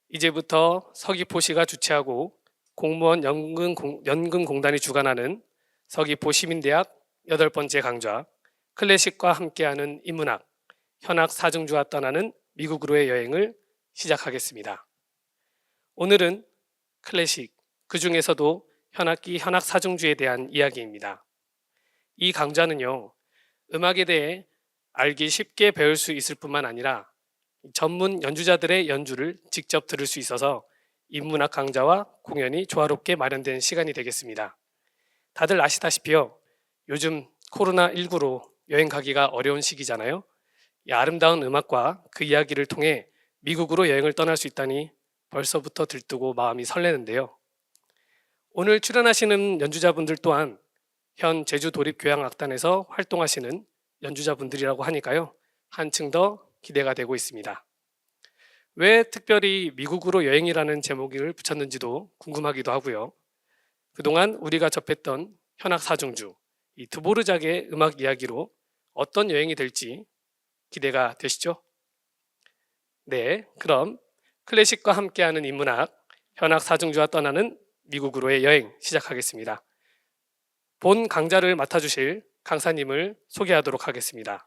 이제부터 서귀포시가 주최하고 공무원 연금공단이 주관하는 서귀포 시민대학 8번째 강좌 클래식과 함께하는 인문학, 현악 사중주와 떠나는 미국으로의 여행을 시작하겠습니다. 오늘은 클래식, 그 중에서도 현악기 현악 사중주에 대한 이야기입니다. 이 강좌는요, 음악에 대해 알기 쉽게 배울 수 있을 뿐만 아니라 전문 연주자들의 연주를 직접 들을 수 있어서 인문학 강좌와 공연이 조화롭게 마련된 시간이 되겠습니다. 다들 아시다시피요, 요즘 코로나19로 여행 가기가 어려운 시기잖아요. 이 아름다운 음악과 그 이야기를 통해 미국으로 여행을 떠날 수 있다니 벌써부터 들뜨고 마음이 설레는데요. 오늘 출연하시는 연주자분들 또한 현 제주도립교향악단에서 활동하시는 연주자분들이라고 하니까요, 한층 더 기대가 되고 있습니다. 왜 특별히 미국으로 여행이라는 제목을 붙였는지도 궁금하기도 하고요. 그동안 우리가 접했던 현악 사중주, 이 드보르작의 음악 이야기로 어떤 여행이 될지 기대가 되시죠? 네, 그럼 클래식과 함께하는 인문학, 현악 사중주와 떠나는 미국으로의 여행 시작하겠습니다. 본 강좌를 맡아주실 강사님을 소개하도록 하겠습니다.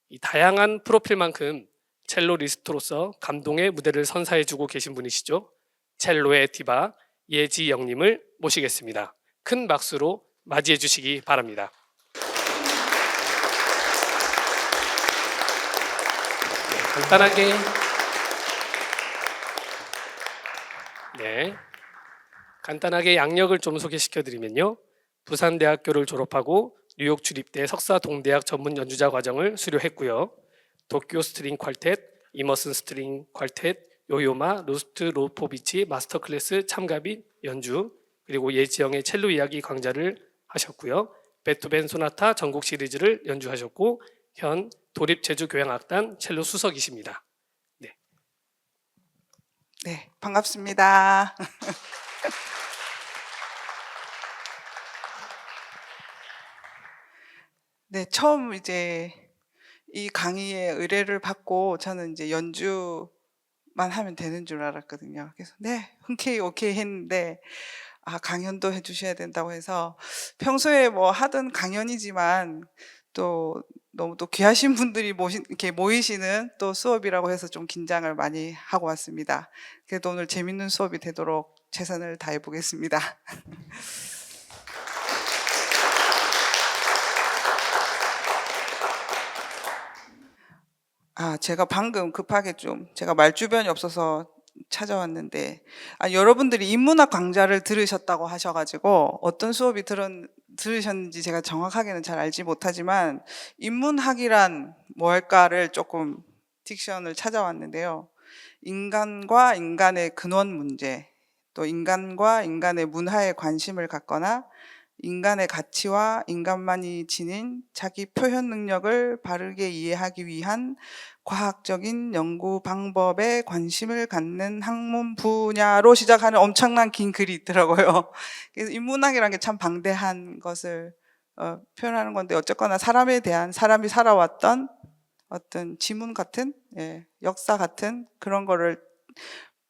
이 다양한 프로필만큼 첼로리스트로서 감동의 무대를 선사해주고 계신 분이시죠. 첼로의 디바 예지영님을 모시겠습니다. 큰 박수로 맞이해 주시기 바랍니다. 간단하게 양력을 좀 소개시켜 드리면요, 부산대학교를 졸업하고 뉴욕 주립대 석사 동대학 전문 연주자 과정을 수료했고요. 도쿄 스트링 퀄텟, 이머슨 스트링 퀄텟, 요요마, 루스트 로포비치 마스터 클래스 참가 및 연주, 그리고 예지영의 첼로 이야기 강좌를 하셨고요. 베토벤 소나타 전곡 시리즈를 연주하셨고 현 도립제주교향악단 첼로 수석이십니다. 네, 반갑습니다. 네, 처음 이제 이 강의에 의뢰를 받고 저는 이제 연주만 하면 되는 줄 알았거든요. 그래서 네, 흔쾌히 오케이 했는데 강연도 해주셔야 된다고 해서 평소에 뭐 하던 강연이지만 또 너무 또 귀하신 분들이 이렇게 모이시는 또 수업이라고 해서 좀 긴장을 많이 하고 왔습니다. 그래도 오늘 재밌는 수업이 되도록 최선을 다해 보겠습니다. 제가 방금 급하게 제가 말주변이 없어서 찾아왔는데, 여러분들이 인문학 강좌를 들으셨다고 하셔가지고 어떤 수업이 들으셨는지 제가 정확하게는 잘 알지 못하지만 인문학이란 뭘까를 조금 딕션을 찾아왔는데요. 인간과 인간의 근원 문제, 또 인간과 인간의 문화에 관심을 갖거나 인간의 가치와 인간만이 지닌 자기 표현 능력을 바르게 이해하기 위한 과학적인 연구 방법에 관심을 갖는 학문 분야로 시작하는 엄청난 긴 글이 있더라고요. 그래서 인문학이라는 게 참 방대한 것을 표현하는 건데, 어쨌거나 사람에 대한, 사람이 살아왔던 어떤 지문 같은, 역사 같은 그런 거를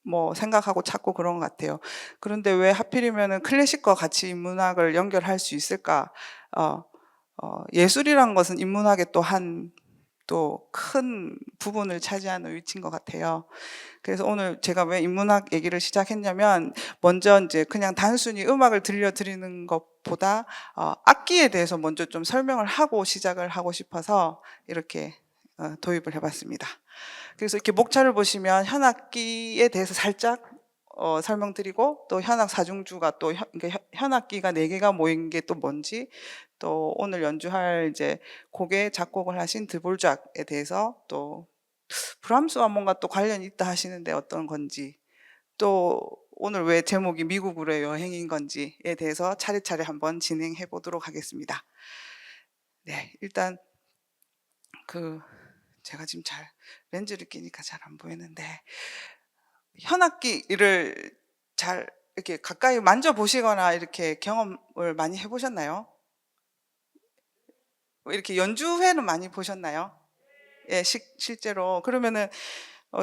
뭐 생각하고 찾고 그런 것 같아요. 그런데 왜 하필이면은 클래식과 같이 인문학을 연결할 수 있을까? 예술이란 것은 인문학의 또 큰 부분을 차지하는 위치인 것 같아요. 그래서 오늘 제가 왜 인문학 얘기를 시작했냐면, 먼저 이제 그냥 단순히 음악을 들려드리는 것보다 악기에 대해서 먼저 좀 설명을 하고 시작을 하고 싶어서 이렇게 도입을 해봤습니다. 그래서 이렇게 목차를 보시면 현악기에 대해서 살짝 설명드리고, 또 현악 사중주가 또 그러니까 현악기가 4개가 모인 게 또 뭔지, 또 오늘 연주할 이제 곡에 작곡을 하신 드볼작에 대해서, 또 브람스와 뭔가 또 관련이 있다 하시는데 어떤 건지, 또 오늘 왜 제목이 미국으로의 여행인 건지에 대해서 차례차례 한번 진행해 보도록 하겠습니다. 네, 일단 제가 지금 렌즈를 끼니까 잘 안 보이는데, 현악기를 잘 이렇게 가까이 만져보시거나 이렇게 경험을 많이 해보셨나요? 이렇게 연주회는 많이 보셨나요? 예, 실제로. 그러면은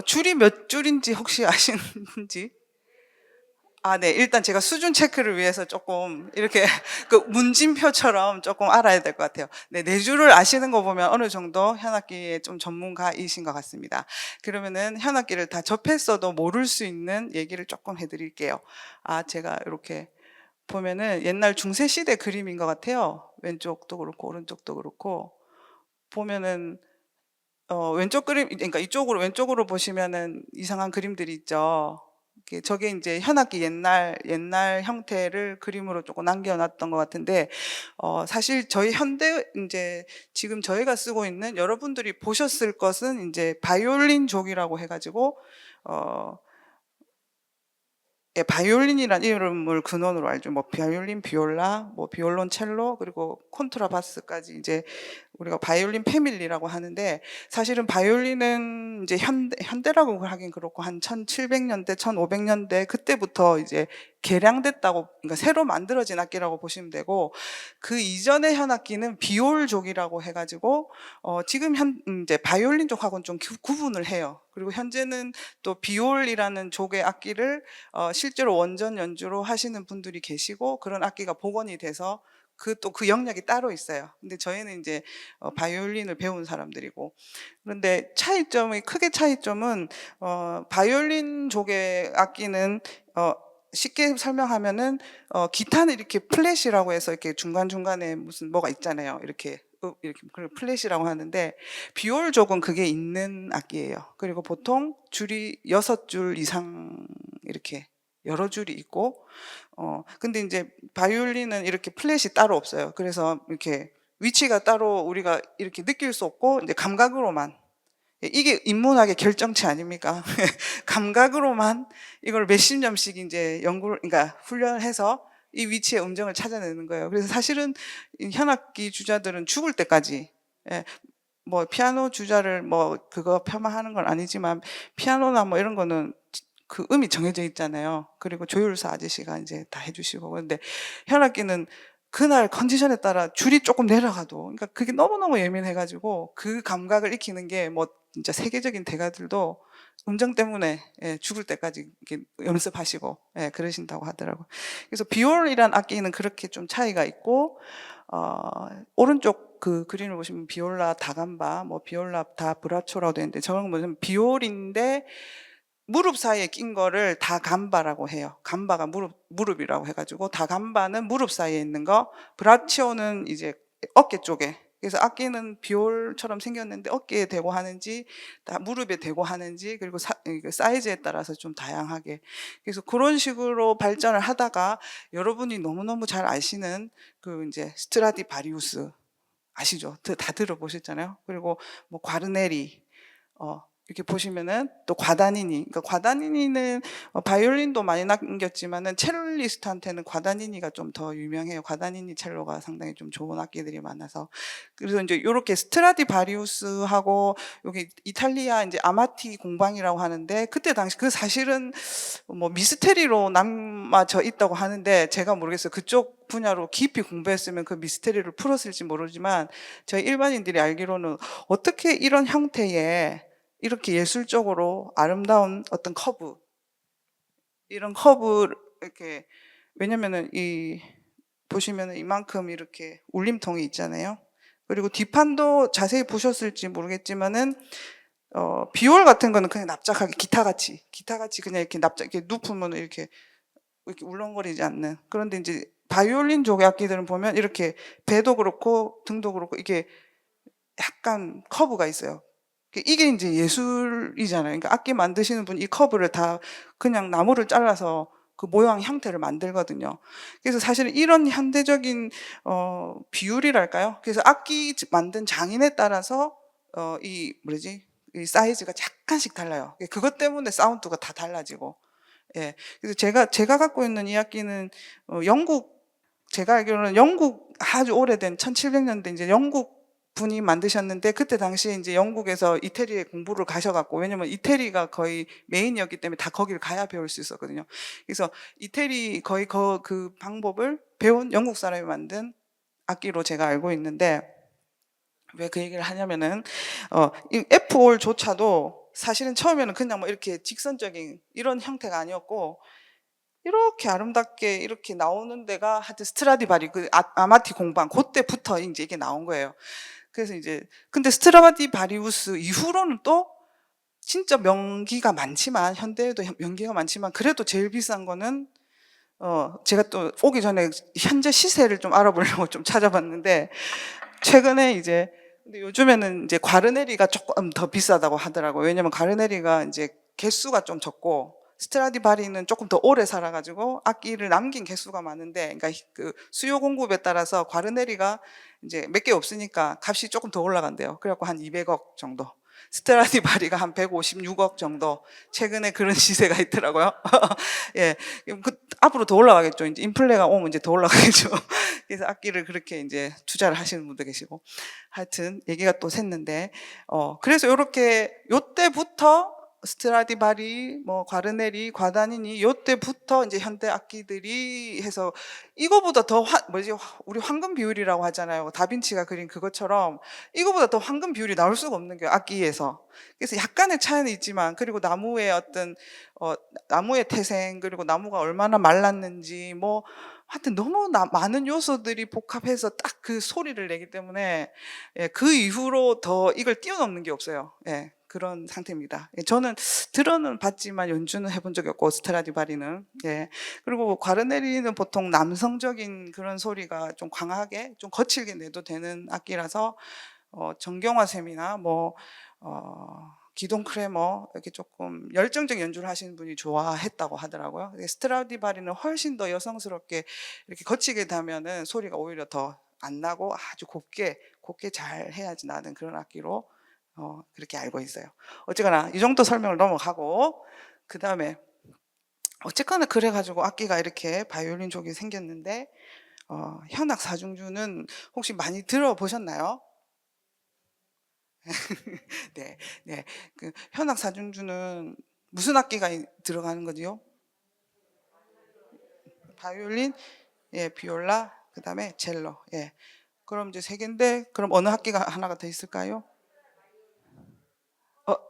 줄이 몇 줄인지 혹시 아시는지? 아, 네. 일단 제가 수준 체크를 위해서 조금 이렇게 그 문진표처럼 조금 알아야 될 것 같아요. 네, 네 줄을 아시는 거 보면 어느 정도 현악기에 좀 전문가이신 것 같습니다. 그러면은 현악기를 다 접했어도 모를 수 있는 얘기를 조금 해드릴게요. 아, 제가 이렇게 보면은 옛날 중세 시대 그림인 것 같아요. 왼쪽도 그렇고 오른쪽도 그렇고 보면은 왼쪽 그림, 그러니까 이쪽으로 왼쪽으로 보시면은 이상한 그림들이 있죠. 저게 이제 현악기 옛날 형태를 그림으로 조금 남겨놨던 것 같은데, 사실 저희 현대 이제 지금 저희가 쓰고 있는 여러분들이 보셨을 것은 이제 바이올린족이라고 해가지고 어, 예, 바이올린이란 이름을 근원으로 알죠. 뭐 바이올린, 비올라, 뭐 비올론첼로, 그리고 콘트라바스까지 이제 우리가 바이올린 패밀리라고 하는데, 사실은 바이올린은 이제 현대라고 하긴 그렇고 한 1700년대, 1500년대 그때부터 이제 개량됐다고, 그러니까 새로 만들어진 악기라고 보시면 되고, 그 이전의 현악기는 비올족이라고 해가지고 지금 이제 바이올린족하고는 좀 구분을 해요. 그리고 현재는 또 비올이라는 족의 악기를 실제로 원전 연주로 하시는 분들이 계시고, 그런 악기가 복원이 돼서 그 영역이 따로 있어요. 근데 저희는 이제 바이올린을 배운 사람들이고, 그런데 크게 차이점은 바이올린 쪽의 악기는 쉽게 설명하면은 기타는 이렇게 플랫이라고 해서 이렇게 중간중간에 무슨 뭐가 있잖아요. 이렇게 그걸 플랫이라고 하는데, 비올 쪽은 그게 있는 악기예요. 그리고 보통 줄이 6줄 이상 이렇게 여러 줄이 있고, 근데 이제 바이올린은 이렇게 플랫이 따로 없어요. 그래서 이렇게 위치가 따로 우리가 이렇게 느낄 수 없고, 이제 감각으로만, 이게 인문학의 결정체 아닙니까? 감각으로만 이걸 몇십 년씩 이제 그러니까 훈련해서 이 위치의 음정을 찾아내는 거예요. 그래서 사실은 이 현악기 주자들은 죽을 때까지, 예, 뭐 피아노 주자를 뭐 그거 폄하하는 건 아니지만, 피아노나 뭐 이런 거는 그 음이 정해져 있잖아요. 그리고 조율사 아저씨가 이제 다 해주시고. 그런데 현악기는 그날 컨디션에 따라 줄이 조금 내려가도, 그러니까 그게 너무너무 예민해가지고 그 감각을 익히는 게 뭐 진짜 세계적인 대가들도 음정 때문에 죽을 때까지 이렇게 연습하시고 그러신다고 하더라고요. 그래서 비올이란 악기는 그렇게 좀 차이가 있고, 오른쪽 그 그림을 보시면 비올라 다감바, 뭐 비올라 다 브라초라고 되는데, 저건 무슨 비올인데 무릎 사이에 낀 거를 다감바라고 해요. 감바가 무릎이라고 해가지고, 다감바는 무릎 사이에 있는 거, 브라치오는 이제 어깨 쪽에. 그래서 악기는 비올처럼 생겼는데 어깨에 대고 하는지, 무릎에 대고 하는지, 그리고 사이즈에 따라서 좀 다양하게. 그래서 그런 식으로 발전을 하다가, 여러분이 너무너무 잘 아시는 그 이제 스트라디바리우스 아시죠? 다 들어보셨잖아요. 그리고 뭐 과르네리, 이렇게 보시면은 또 과다니니, 그러니까 과다니니는 바이올린도 많이 남겼지만은 첼로리스트한테는 과다니니가 좀 더 유명해요. 과다니니 첼로가 상당히 좀 좋은 악기들이 많아서. 그래서 이제 요렇게 스트라디바리우스하고 여기 이탈리아 이제 아마티 공방이라고 하는데, 그때 당시 그 사실은 뭐 미스테리로 남아져 있다고 하는데, 제가 모르겠어요. 그쪽 분야로 깊이 공부했으면 그 미스테리를 풀었을지 모르지만, 저희 일반인들이 알기로는 어떻게 이런 형태의 이렇게 예술적으로 아름다운 어떤 이런 커브, 이렇게, 왜냐면은 보시면은 이만큼 이렇게 울림통이 있잖아요. 그리고 뒷판도 자세히 보셨을지 모르겠지만은 비올 같은 거는 그냥 납작하게 기타같이 그냥 이렇게 이렇게 눕으면 이렇게 울렁거리지 않는. 그런데 이제 바이올린 쪽 악기들은 보면 이렇게 배도 그렇고 등도 그렇고 이게 약간 커브가 있어요. 이게 이제 예술이잖아요. 그러니까 악기 만드시는 분 이 커브를 다 그냥 나무를 잘라서 그 모양 형태를 만들거든요. 그래서 사실은 이런 현대적인 비율이랄까요? 그래서 악기 만든 장인에 따라서 이 사이즈가 약간씩 달라요. 그것 때문에 사운드가 다 달라지고. 예. 그래서 제가 갖고 있는 이 악기는 제가 알기로는 영국 아주 오래된 1700년대 이제 영국 분이 만드셨는데, 그때 당시에 이제 영국에서 이태리에 공부를 가셔갖고, 왜냐면 이태리가 거의 메인이었기 때문에 다 거기를 가야 배울 수 있었거든요. 그래서 이태리 거의 그 방법을 배운 영국 사람이 만든 악기로 제가 알고 있는데, 왜 그 얘기를 하냐면은 이 F 홀조차도 사실은 처음에는 그냥 뭐 이렇게 직선적인 이런 형태가 아니었고 이렇게 아름답게 이렇게 나오는 데가 하여튼 스트라디바리 그 아마티 공방 그때부터 이제 이게 나온 거예요. 그래서 이제 근데 스트라디바리우스 이후로는 또 진짜 명기가 많지만 현대에도 명기가 많지만 그래도 제일 비싼 거는 제가 또 오기 전에 현재 시세를 좀 알아보려고 좀 찾아봤는데 최근에 이제 근데 요즘에는 이제 과르네리가 조금 더 비싸다고 하더라고요. 왜냐면 과르네리가 이제 개수가 좀 적고 스트라디바리는 조금 더 오래 살아가지고 악기를 남긴 개수가 많은데, 그러니까 그 수요 공급에 따라서 과르네리가 이제 몇 개 없으니까 값이 조금 더 올라간대요. 그래갖고 한 200억 정도. 스트라디바리가 한 156억 정도. 최근에 그런 시세가 있더라고요. 예, 앞으로 더 올라가겠죠. 이제 인플레가 오면 이제 더 올라가겠죠. 그래서 악기를 그렇게 이제 투자를 하시는 분도 계시고. 하여튼 얘기가 또 샜는데, 그래서 요렇게 요때부터 스트라디바리, 뭐 과르네리, 과다니니 요때부터 이제 현대 악기들이 해서 이거보다 더 우리 황금 비율이라고 하잖아요. 다빈치가 그린 그것처럼 이거보다 더 황금 비율이 나올 수가 없는 거예요, 악기에서. 그래서 약간의 차이는 있지만, 그리고 나무의 어떤 나무의 태생, 그리고 나무가 얼마나 말랐는지, 뭐 하여튼 너무 많은 요소들이 복합해서 딱 그 소리를 내기 때문에, 예, 그 이후로 더 이걸 뛰어넘는 게 없어요. 예, 그런 상태입니다. 예, 저는 들어는 봤지만 연주는 해본 적이 없고, 스트라디바리는. 예. 그리고 과르네리는 보통 남성적인 그런 소리가 좀 강하게, 좀 거칠게 내도 되는 악기라서, 정경화 쌤이나 뭐, 기동 크레머 이렇게 조금 열정적 연주를 하시는 분이 좋아했다고 하더라고요. 스트라디바리는 훨씬 더 여성스럽게 이렇게 거치게 되면은 소리가 오히려 더 안 나고 아주 곱게 잘 해야지 나는 그런 악기로 그렇게 알고 있어요. 어쨌거나 이 정도 설명을 넘어가고, 그 다음에 어쨌거나 그래가지고 악기가 이렇게 바이올린 쪽이 생겼는데, 현악 사중주는 혹시 많이 들어보셨나요? 네, 네. 그 현악 사중주는 무슨 악기가 들어가는 거지요? 바이올린, 예, 비올라, 그 다음에 첼로. 예. 그럼 이제 세 개인데, 그럼 어느 악기가 하나가 더 있을까요?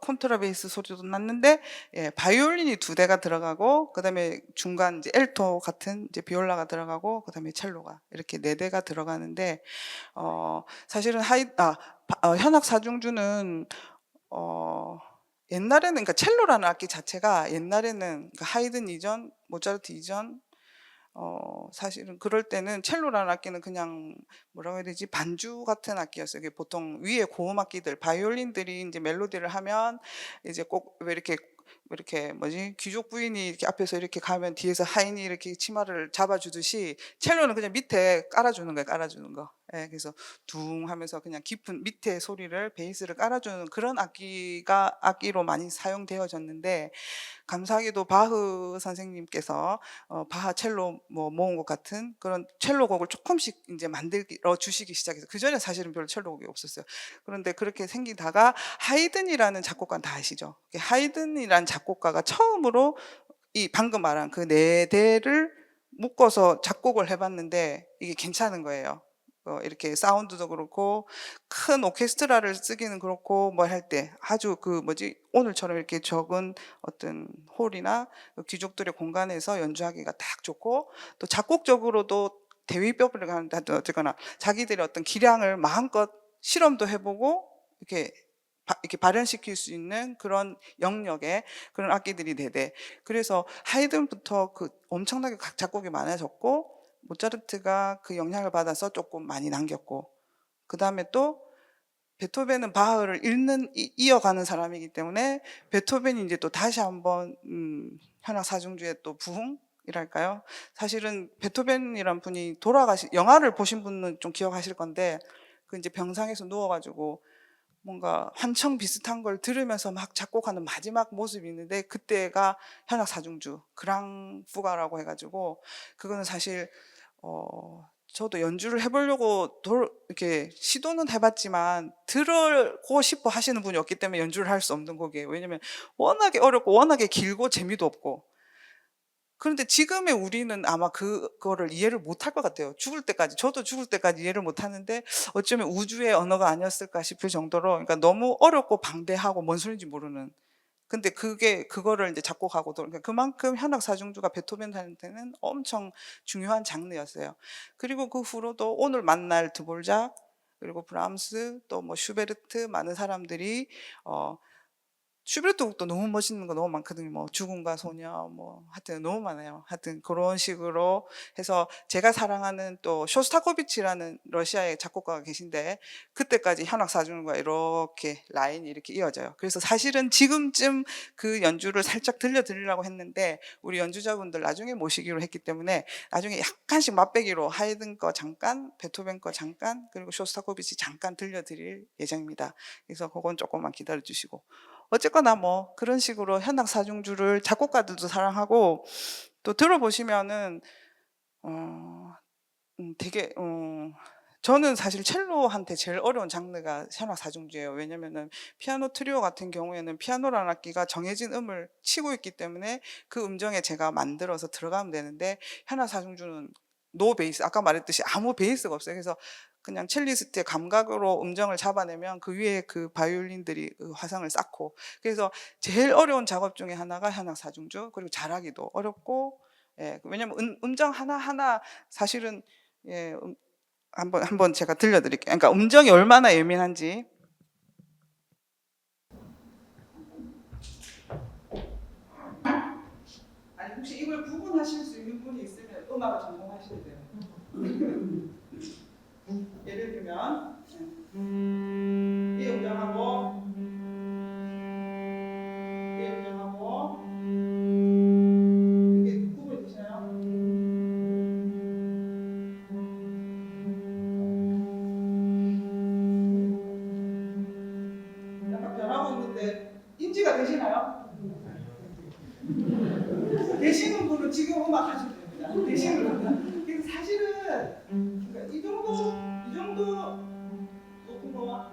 콘트라베이스 소리도 났는데, 예, 바이올린이 두 대가 들어가고, 그 다음에 중간 이제 엘토 같은 이제 비올라가 들어가고, 그 다음에 첼로가 이렇게 네 대가 들어가는데, 사실은 현악 사중주는 어, 옛날에는, 그러니까 첼로라는 악기 자체가 옛날에는 그러니까 하이든 이전, 모차르트 이전, 사실은 그럴 때는 첼로라는 악기는 그냥 뭐라고 해야 되지? 반주 같은 악기였어요. 이게 보통 위에 고음 악기들, 바이올린들이 이제 멜로디를 하면 이제 꼭 왜 이렇게 뭐지? 귀족 부인이 이렇게 앞에서 이렇게 가면 뒤에서 하인이 이렇게 치마를 잡아주듯이 첼로는 그냥 밑에 깔아주는 거예요. 깔아주는 거. 예, 그래서 둥 하면서 그냥 깊은 밑에 소리를 베이스를 깔아주는 그런 악기로 많이 사용되어졌는데, 감사하게도 바흐 선생님께서 바하 첼로 뭐 모음곡 같은 그런 첼로 곡을 조금씩 이제 만들어 주시기 시작해서, 그 전에 사실은 별로 첼로 곡이 없었어요. 그런데 그렇게 생기다가 하이든이라는 작곡가는 다 아시죠? 하이든이라는 작곡가가 처음으로 이 방금 말한 그 네 대를 묶어서 작곡을 해봤는데 이게 괜찮은 거예요. 이렇게 사운드도 그렇고 큰 오케스트라를 쓰기는 그렇고 뭐 할 때 아주 그 뭐지 오늘처럼 이렇게 적은 어떤 홀이나 그 귀족들의 공간에서 연주하기가 딱 좋고, 또 작곡적으로도 대위법을 가는데 어쨌거나 자기들의 어떤 기량을 마음껏 실험도 해보고 이렇게 발현시킬 수 있는 그런 영역의 그런 악기들이 네대. 그래서 하이든부터 그 엄청나게 작곡이 많아졌고, 모차르트가 그 영향을 받아서 조금 많이 남겼고, 그 다음에 또 베토벤은 바흐를 이어가는 사람이기 때문에 베토벤이 이제 또 다시 한번 현악 사중주의 또 부흥이랄까요? 사실은 베토벤이란 분이 영화를 보신 분은 좀 기억하실 건데, 그 이제 병상에서 누워가지고 뭔가 환청 비슷한 걸 들으면서 막 작곡하는 마지막 모습이 있는데, 그때가 현악 사중주 그랑 fuga라고 해가지고, 그거는 사실 저도 연주를 해보려고 이렇게 시도는 해봤지만 들고 싶어 하시는 분이 없기 때문에 연주를 할 수 없는 곡이에요. 왜냐면 워낙에 어렵고 워낙에 길고 재미도 없고. 그런데 지금의 우리는 아마 그거를 이해를 못할 것 같아요. 저도 죽을 때까지 이해를 못 하는데 어쩌면 우주의 언어가 아니었을까 싶을 정도로, 그러니까 너무 어렵고 방대하고 뭔 소리인지 모르는 근데 그거를 이제 작곡하고 그러니까 그만큼 현악 사중주가 베토벤한테는 엄청 중요한 장르였어요. 그리고 그 후로도 오늘 만날 드볼작 그리고 브람스 또 뭐 슈베르트 많은 사람들이 슈베르트 곡도 너무 멋있는 거 너무 많거든요. 뭐 죽음과 소녀 뭐 하여튼 너무 많아요. 하여튼 그런 식으로 해서 제가 사랑하는 또 쇼스타코비치라는 러시아의 작곡가가 계신데 그때까지 현악 사중과 이렇게 라인이 이렇게 이어져요. 그래서 사실은 지금쯤 그 연주를 살짝 들려드리려고 했는데 우리 연주자분들 나중에 모시기로 했기 때문에 나중에 약간씩 맛배기로 하이든 거 잠깐, 베토벤 거 잠깐, 그리고 쇼스타코비치 잠깐 들려드릴 예정입니다. 그래서 그건 조금만 기다려 주시고. 어쨌거나 뭐 그런 식으로 현악 사중주를 작곡가들도 사랑하고 또 들어보시면은 되게 저는 사실 첼로한테 제일 어려운 장르가 현악 사중주예요. 왜냐면은 피아노 트리오 같은 경우에는 피아노라는 악기가 정해진 음을 치고 있기 때문에 그 음정에 제가 만들어서 들어가면 되는데 현악 사중주는 노 베이스 아까 말했듯이 아무 베이스가 없어요. 그래서 그냥 첼리스트의 감각으로 음정을 잡아내면 그 위에 그 바이올린들이 그 화상을 쌓고 그래서 제일 어려운 작업 중에 하나가 현악 사중주 그리고 잘하기도 어렵고 예, 왜냐면 음정 하나하나 사실은 예, 한번 제가 들려드릴게요. 그러니까 음정이 얼마나 예민한지. 아니 혹시 이걸 구분하실 수 있는 분이 있으면 음악을 전공하셔야 돼요. 예를 들면 이 음정하고 이 음정하고 이게 구분이 되시나요? 약간 변하고 있는데 인지가 되시나요? 되시는 분은 지금 음악 하셔도 됩니다. 되시는 분은. 그래서 사실은 그러니까 이 정도 높은 거와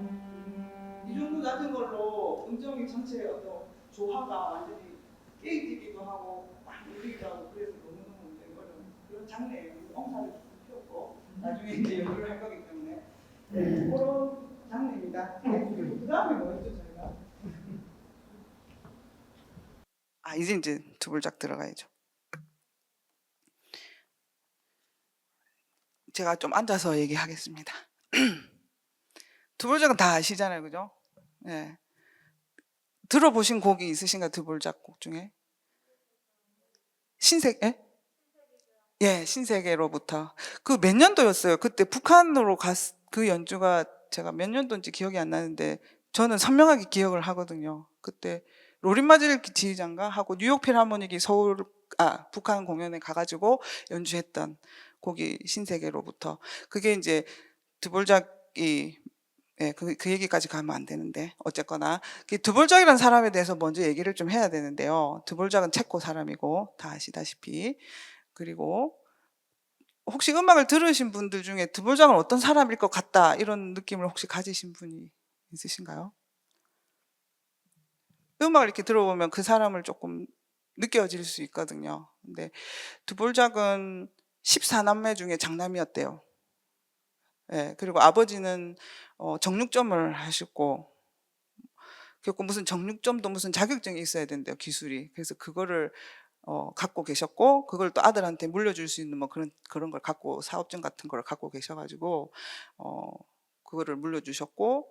이 정도 낮은 걸로 음정이 전체 어떤 조화가 완전히 깨지기도 하고 막 울리기도 하고 그래서 너무너무 음정이 어려운 그런 장르예요. 엉사를 좀 피웠고 나중에 이제 연구를 할 거기 때문에 그런 장르입니다. 그 다음에 뭐였죠 저희가? 이제 두불작 들어가야죠. 제가 좀 앉아서 얘기하겠습니다. 드볼작은 다 아시잖아요, 그죠? 예. 들어보신 곡이 있으신가 드볼작 곡 중에? 신세계? 예? 예, 신세계로부터. 그 몇 년도였어요? 그때 북한으로 그 연주가 제가 몇 년도인지 기억이 안 나는데 저는 선명하게 기억을 하거든요. 그때 로린 마젤키 지휘장가 하고 뉴욕 필하모닉이 북한 공연에 가가지고 연주했던 곡이 신세계로부터. 그게 이제 드볼작이 그 얘기까지 가면 안 되는데 어쨌거나 드볼작이라는 사람에 대해서 먼저 얘기를 좀 해야 되는데요. 드볼작은 체코 사람이고 다 아시다시피 그리고 혹시 음악을 들으신 분들 중에 드볼작은 어떤 사람일 것 같다 이런 느낌을 혹시 가지신 분이 있으신가요? 음악을 이렇게 들어보면 그 사람을 조금 느껴질 수 있거든요. 근데 드볼작은 14남매 중에 장남이었대요. 예, 그리고 아버지는 정육점을 하셨고 그리고 무슨 정육점도 무슨 자격증이 있어야 된대요, 기술이. 그래서 그거를 갖고 계셨고 그걸 또 아들한테 물려줄 수 있는 뭐 그런 걸 갖고 사업증 같은 걸 갖고 계셔가지고 그거를 물려주셨고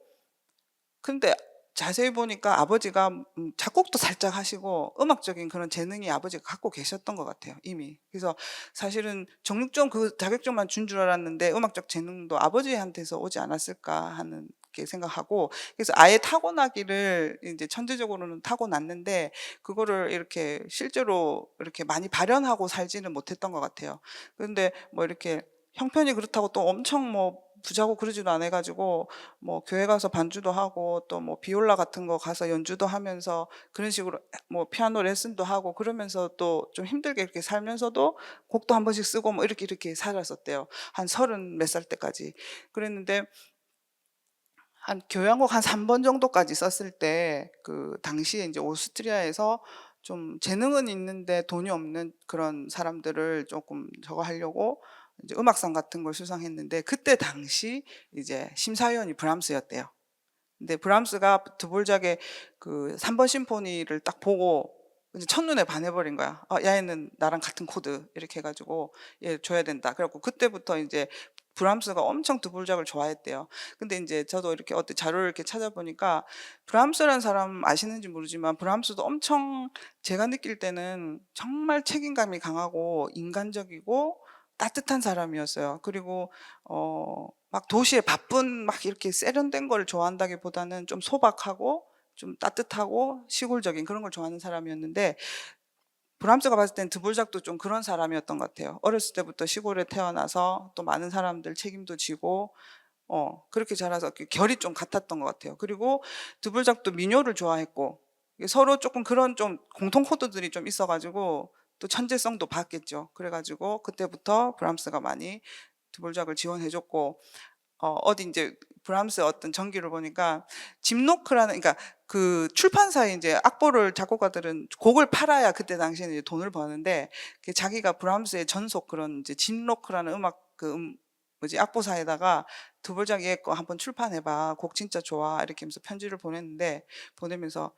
근데 자세히 보니까 아버지가 작곡도 살짝 하시고 음악적인 그런 재능이 아버지가 갖고 계셨던 것 같아요, 이미. 그래서 사실은 정육점 그 자격증만 준 줄 알았는데 음악적 재능도 아버지한테서 오지 않았을까 하는 게 생각하고 그래서 아예 타고나기를 이제 천재적으로는 타고났는데 그거를 이렇게 실제로 이렇게 많이 발현하고 살지는 못했던 것 같아요. 그런데 뭐 이렇게 형편이 그렇다고 또 엄청 뭐 부자고 그러지도 않아 가지고 뭐 교회 가서 반주도 하고 또 뭐 비올라 같은 거 가서 연주도 하면서 그런 식으로 뭐 피아노 레슨도 하고 그러면서 또 좀 힘들게 이렇게 살면서도 곡도 한 번씩 쓰고 뭐 이렇게 살았었대요. 한 30 몇 살 때까지. 그랬는데 한 교향곡 한 3번 정도까지 썼을 때 그 당시에 이제 오스트리아에서 좀 재능은 있는데 돈이 없는 그런 사람들을 조금 저거 하려고 이제 음악상 같은 걸 수상했는데 그때 당시 이제 심사위원이 브람스였대요. 근데 브람스가 드보르작의 그 3번 심포니를 딱 보고 이제 첫눈에 반해버린 거야. 얘는 나랑 같은 코드 이렇게 해가지고 얘 줘야 된다. 그래갖고 그때부터 이제 브람스가 엄청 드보르작을 좋아했대요. 근데 이제 저도 이렇게 어떤 자료를 이렇게 찾아보니까 브람스라는 사람 아시는지 모르지만 브람스도 엄청 제가 느낄 때는 정말 책임감이 강하고 인간적이고 따뜻한 사람이었어요. 그리고 막 도시에 바쁜 막 이렇게 세련된 걸 좋아한다기보다는 좀 소박하고 좀 따뜻하고 시골적인 그런 걸 좋아하는 사람이었는데 브람스가 봤을 땐 드보르작도 좀 그런 사람이었던 것 같아요. 어렸을 때부터 시골에 태어나서 또 많은 사람들 책임도 지고 그렇게 자라서 결이 좀 같았던 것 같아요. 그리고 드보르작도 민요를 좋아했고 서로 조금 그런 좀 공통 코드들이 좀 있어가지고 또 천재성도 봤겠죠. 그래가지고 그때부터 브람스가 많이 드보르작을 지원해줬고 어디 이제 브람스의 어떤 전기를 보니까 집노크라는 그러니까 그 출판사에 이제 악보를 작곡가들은 곡을 팔아야 그때 당시에는 이제 돈을 버는데 자기가 브람스의 전속 그런 이제 집노크라는 음악 뭐지 악보사에다가 드보르작 얘 거 한번 출판해봐 곡 진짜 좋아 이렇게 하면서 편지를 보내면서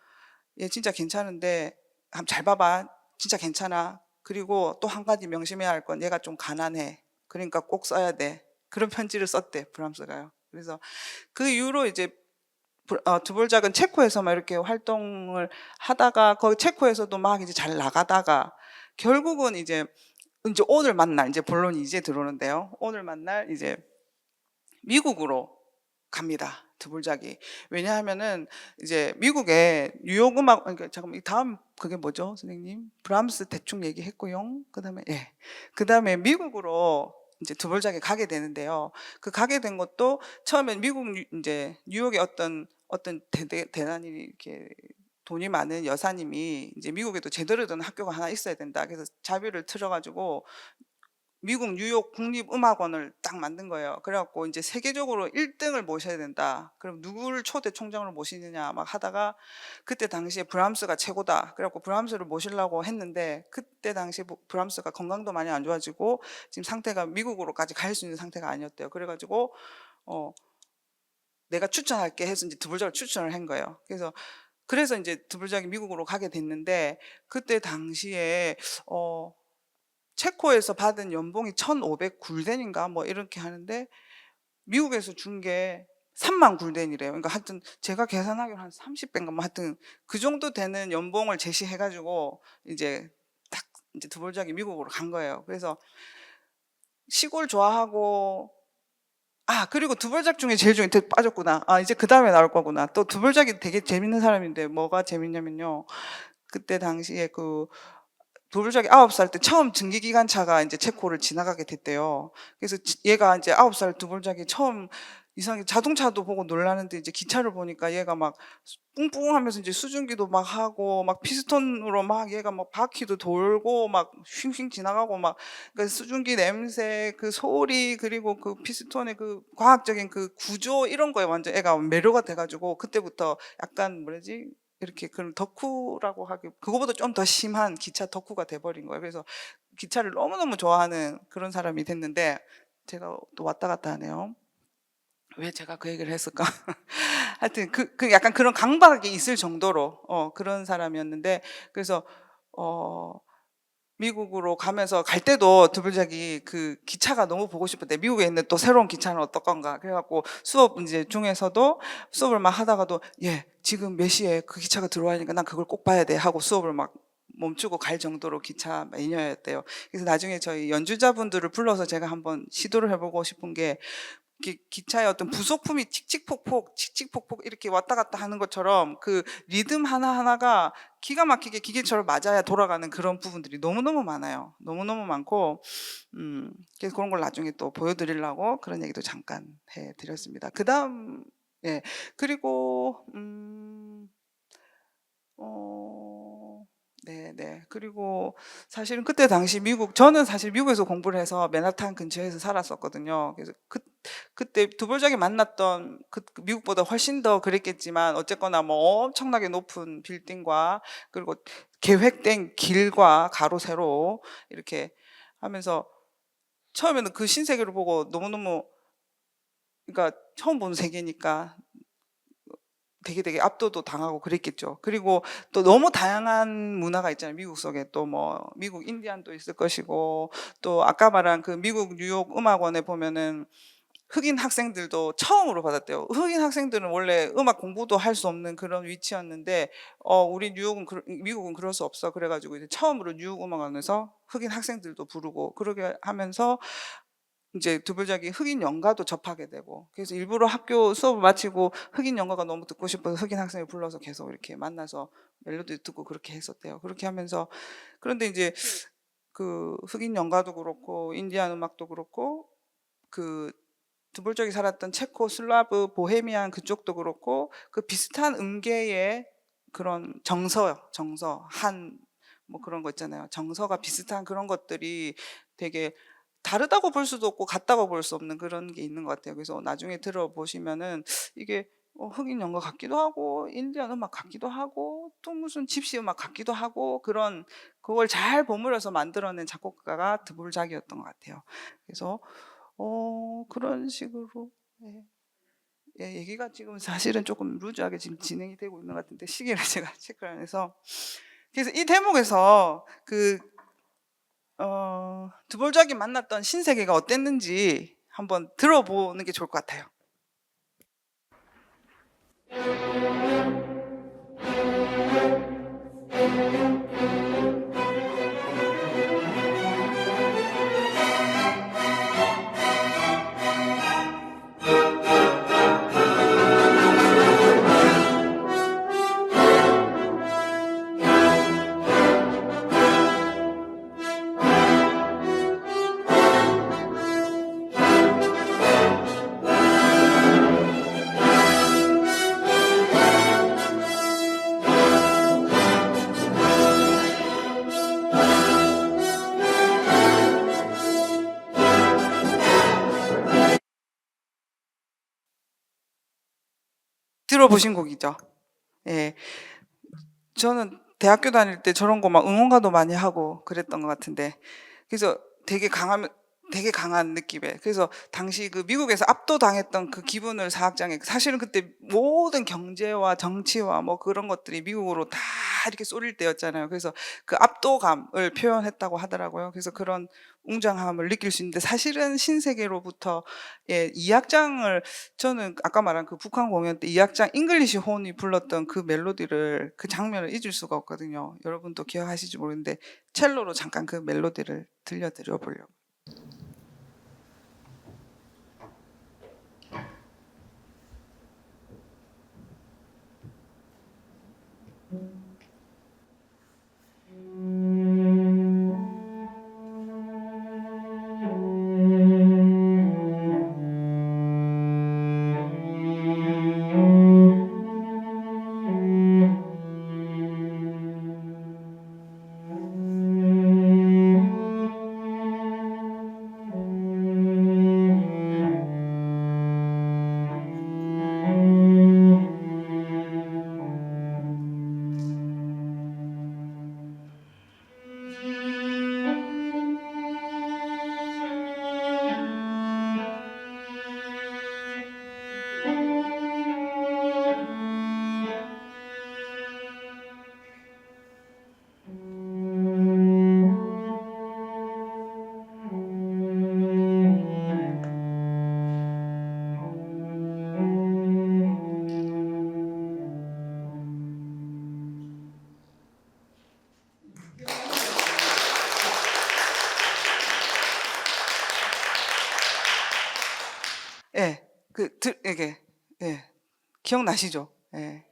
얘 진짜 괜찮은데 한번 잘 봐봐 진짜 괜찮아 그리고 또 한 가지 명심해야 할 건 얘가 좀 가난해 그러니까 꼭 써야 돼 그런 편지를 썼대 브람스가요. 그래서 그 이후로 이제 드보르작은 체코에서 막 이렇게 활동을 하다가 거기 체코에서도 막 이제 잘 나가다가 결국은 이제 오늘 만날 이제 본론이 이제 들어오는데요. 오늘 만날 이제 미국으로 갑니다. 드보르작이. 왜냐하면은 이제 미국에 뉴욕 음악 그러니까 잠깐만 이 다음 그게 뭐죠, 선생님? 브람스 대충 얘기했고요. 그다음에 그다음에 미국으로 이제 드보르작이 가게 되는데요. 그 가게 된 것도 처음엔 미국 이제 뉴욕의 어떤 대단히 이렇게 돈이 많은 여사님이 이제 미국에도 제대로 된 학교가 하나 있어야 된다. 그래서 자비를 틀어가지고 미국 뉴욕 국립음악원을 딱 만든 거예요. 그래갖고 이제 세계적으로 1등을 모셔야 된다. 그럼 누구를 초대 총장으로 모시느냐 막 하다가 그때 당시에 브람스가 최고다. 그래갖고 브람스를 모시려고 했는데 그때 당시에 브람스가 건강도 많이 안 좋아지고 지금 상태가 미국으로까지 갈 수 있는 상태가 아니었대요. 그래가지고 내가 추천할게 해서 이제 드보르작을 추천을 한 거예요. 그래서 이제 드보르작이 미국으로 가게 됐는데 그때 당시에 체코에서 받은 연봉이 1,500 굴덴인가 뭐 이렇게 하는데 미국에서 준 게 3만 굴덴이래요. 그러니까 하여튼 제가 계산하기로 한 30배인가 뭐 하여튼 그 정도 되는 연봉을 제시해가지고 이제 딱 이제 드보르작이 미국으로 간 거예요. 그래서 시골 좋아하고 그리고 드보르작 중에 제일 중에 빠졌구나. 이제 그 다음에 나올 거구나. 또 드보르작이 되게 재밌는 사람인데 뭐가 재밌냐면요. 그때 당시에 드보르작이 9살 때 처음 증기기관차가 이제 체코를 지나가게 됐대요. 그래서 얘가 이제 9살 드보르작이 처음 이상하게 자동차도 보고 놀라는데 이제 기차를 보니까 얘가 막 뿡뿡하면서 이제 수증기도 막 하고 막 피스톤으로 막 얘가 막 바퀴도 돌고 막 휙휙 지나가고 막 그 수증기 냄새 그 소리 그리고 그 피스톤의 그 과학적인 그 구조 이런 거에 완전 애가 매료가 돼가지고 그때부터 약간 뭐라지 이렇게 그런 덕후라고 하기 그거보다 좀 더 심한 기차 덕후가 돼버린 거예요. 그래서 기차를 너무너무 좋아하는 그런 사람이 됐는데 제가 또 왔다 갔다 하네요. 왜 제가 그 얘기를 했을까? 하여튼 그 약간 그런 강박이 있을 정도로 그런 사람이었는데 그래서 미국으로 가면서 갈 때도 드보르작이 그 기차가 너무 보고 싶었대. 미국에 있는 또 새로운 기차는 어떨 건가. 그래갖고 수업 이제 중에서도 수업을 막 하다가도 지금 몇 시에 그 기차가 들어와니까 난 그걸 꼭 봐야 돼 하고 수업을 막 멈추고 갈 정도로 기차 매니아였대요. 그래서 나중에 저희 연주자분들을 불러서 제가 한번 시도를 해보고 싶은 게 기차의 어떤 부속품이 칙칙폭폭 칙칙폭폭 이렇게 왔다 갔다 하는 것처럼 그 리듬 하나하나가 기가 막히게 기계처럼 맞아야 돌아가는 그런 부분들이 너무너무 많아요. 너무너무 많고 그래서 그런 걸 나중에 또 보여드리려고 그런 얘기도 잠깐 해드렸습니다. 그 다음 그리고 네네. 그리고 사실은 그때 당시 저는 사실 미국에서 공부를 해서 맨하탄 근처에서 살았었거든요. 그래서 그때 드보르작이 만났던 미국보다 훨씬 더 그랬겠지만 어쨌거나 뭐 엄청나게 높은 빌딩과 그리고 계획된 길과 가로 세로 이렇게 하면서 처음에는 그 신세계를 보고 너무너무 그러니까 처음 보는 세계니까 되게 압도도 당하고 그랬겠죠. 그리고 또 너무 다양한 문화가 있잖아요. 미국 속에 또 뭐 미국 인디안도 있을 것이고, 또 아까 말한 그 미국 뉴욕 음악원에 보면은 흑인 학생들도 처음으로 받았대요. 흑인 학생들은 원래 음악 공부도 할 수 없는 그런 위치였는데, 우리 미국은 그럴 수 없어. 그래가지고 이제 처음으로 뉴욕 음악원에서 흑인 학생들도 부르고, 그러게 하면서 이제 드볼작이 흑인 연가도 접하게 되고, 그래서 일부러 학교 수업을 마치고 흑인 연가가 너무 듣고 싶어서 흑인 학생을 불러서 계속 이렇게 만나서 멜로디 듣고 그렇게 했었대요. 그렇게 하면서, 그런데 이제 그 흑인 연가도 그렇고 인디안 음악도 그렇고, 그 드볼작이 살았던 체코 슬라브 보헤미안 그쪽도 그렇고, 그 비슷한 음계의 그런 정서 한 뭐 그런 거 있잖아요. 정서가 비슷한 그런 것들이 되게 다르다고 볼 수도 없고 같다고 볼 수 없는 그런 게 있는 것 같아요. 그래서 나중에 들어보시면은 이게 흑인 연가 같기도 하고 인디언 음악 같기도 하고 또 무슨 집시 음악 같기도 하고, 그걸 잘 버무려서 만들어낸 작곡가가 드볼작이었던 것 같아요. 그래서 그런 식으로, 예. 예, 얘기가 지금 사실은 조금 루즈하게 지금 진행이 되고 있는 것 같은데 시기를 제가 체크를 안 해서, 그래서 이 대목에서 드볼작이 만났던 신세계가 어땠는지 한번 들어보는 게 좋을 것 같아요. 들어보신 곡이죠. 예. 저는 대학교 다닐 때 저런 거 막 응원가도 많이 하고 그랬던 것 같은데, 그래서 되게 강한 느낌의, 그래서 당시 그 미국에서 압도당했던 그 기분을 사학장에, 사실은 그때 모든 경제와 정치와 뭐 그런 것들이 미국으로 다 이렇게 쏠릴 때였잖아요. 그래서 그 압도감을 표현했다고 하더라고요. 그래서 그런 웅장함을 느낄 수 있는데, 사실은 신세계로부터, 예, 2악장을, 저는 아까 말한 그 북한 공연 때 2악장 잉글리시 혼이 불렀던 그 멜로디를, 그 장면을 잊을 수가 없거든요. 여러분도 기억하실지 모르는데 첼로로 잠깐 그 멜로디를 들려드려 보려고. 예, 이게, 예, 기억나시죠? 예.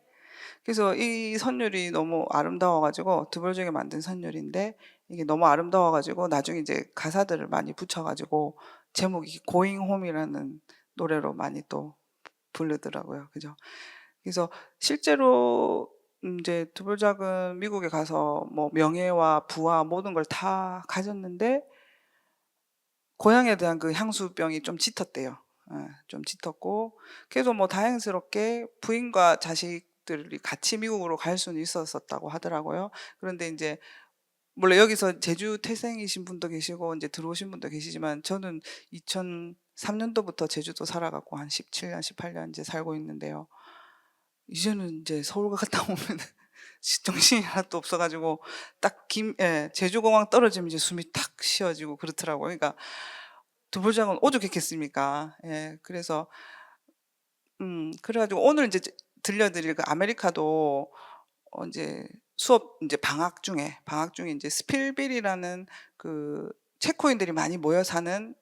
그래서 이 선율이 너무 아름다워가지고, 드볼작이 만든 선율인데 이게 너무 아름다워가지고 나중에 이제 가사들을 많이 붙여가지고 제목이 Going Home이라는 노래로 많이 또 부르더라고요. 그죠? 그래서 실제로 이제 드볼작은 미국에 가서 뭐 명예와 부와 모든 걸 다 가졌는데 고향에 대한 그 향수병이 좀 짙었대요. 예, 좀 짙었고, 그래도 뭐 다행스럽게 부인과 자식들이 같이 미국으로 갈 수는 있었었다고 하더라고요. 그런데 이제 물론 여기서 제주 태생이신 분도 계시고 이제 들어오신 분도 계시지만, 저는 2003년도부터 제주도 살아갖고 한 17년, 18년 이제 살고 있는데요. 이제는 이제 서울 갔다 오면 정신이 하나도 없어가지고 딱 제주공항 떨어지면 이제 숨이 탁 쉬어지고 그렇더라고요. 그러니까 두부장은 오죽했겠습니까? 예, 그래서 그래가지고 오늘 이제 들려드릴 그 아메리카도 이제 수업 이제 방학 중에 이제 스필빌이라는 그 체코인들이 많이 모여 사는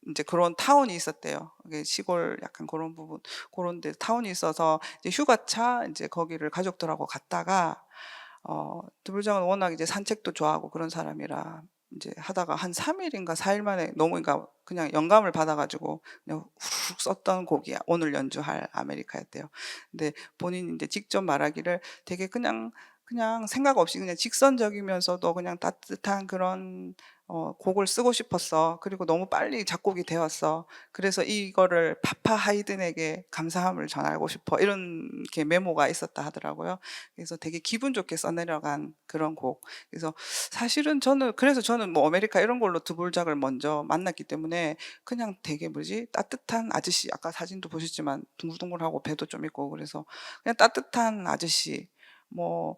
이제 그런 타운이 있었대요. 그게 시골 약간 그런 부분, 그런 데 타운이 있어서 이제 휴가차 이제 거기를 가족들하고 갔다가 드불장은 워낙 이제 산책도 좋아하고 그런 사람이라 이제 하다가 한 3일인가 4일 만에 너무 그러니까 그냥 영감을 받아가지고 그냥 훅 썼던 곡이 오늘 연주할 아메리카였대요. 근데 본인이 이제 직접 말하기를 되게 그냥 생각 없이 그냥 직선적이면서도 그냥 따뜻한 그런 곡을 쓰고 싶었어. 그리고 너무 빨리 작곡이 되었어. 그래서 이거를 파파 하이든에게 감사함을 전하고 싶어. 이런 게 메모가 있었다 하더라고요. 그래서 되게 기분 좋게 써내려간 그런 곡. 그래서 사실은 저는 뭐 아메리카 이런 걸로 드볼작을 먼저 만났기 때문에 그냥 되게 따뜻한 아저씨. 아까 사진도 보셨지만 둥글둥글하고 배도 좀 있고 그래서 그냥 따뜻한 아저씨. 뭐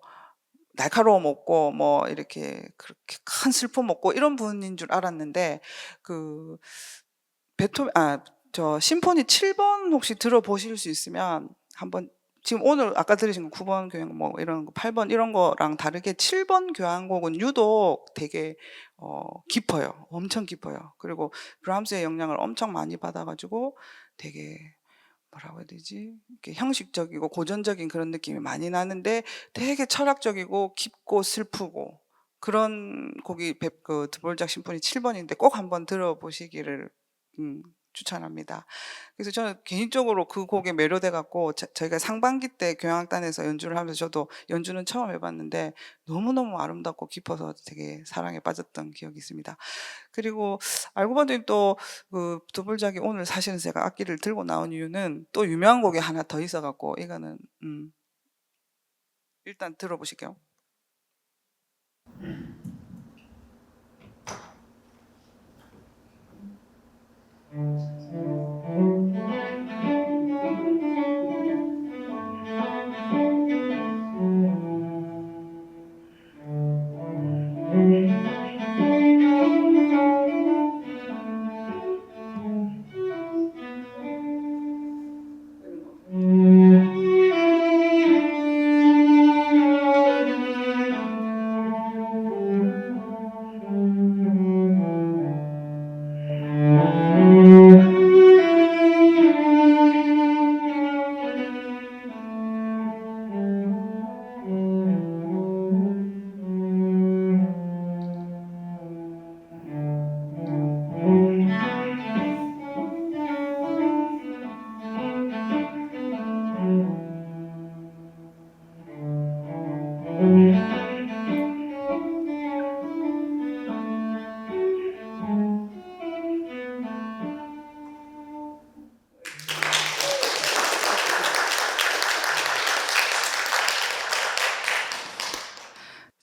날카로움 없고 뭐 이렇게 그렇게 큰 슬픔 없고 이런 분인 줄 알았는데 그 베토 아 저 심포니 7번 혹시 들어보실 수 있으면 한번 지금 오늘 아까 들으신 거 9번 교향 뭐 이런 거 8번 이런 거랑 다르게 7번 교향곡은 유독 되게 깊어요. 엄청 깊어요. 그리고 브람스의 영향을 엄청 많이 받아 가지고 되게 뭐라고 해야 되지? 이렇게 형식적이고 고전적인 그런 느낌이 많이 나는데 되게 철학적이고 깊고 슬프고 그런 곡이 그 드보르작 심포니 7 번인데 꼭 한번 들어보시기를 추천합니다. 그래서 저는 개인적으로 그 곡에 매료돼 갖고 저희가 상반기 때 교향악단에서 연주를 하면서 저도 연주는 처음 해 봤는데 너무너무 아름답고 깊어서 되게 사랑에 빠졌던 기억이 있습니다. 그리고 알고 봤더니 또 그 두불작이 오늘 사실은 제가 악기를 들고 나온 이유는 또 유명한 곡이 하나 더 있어 갖고 이거는 일단 들어보실게요.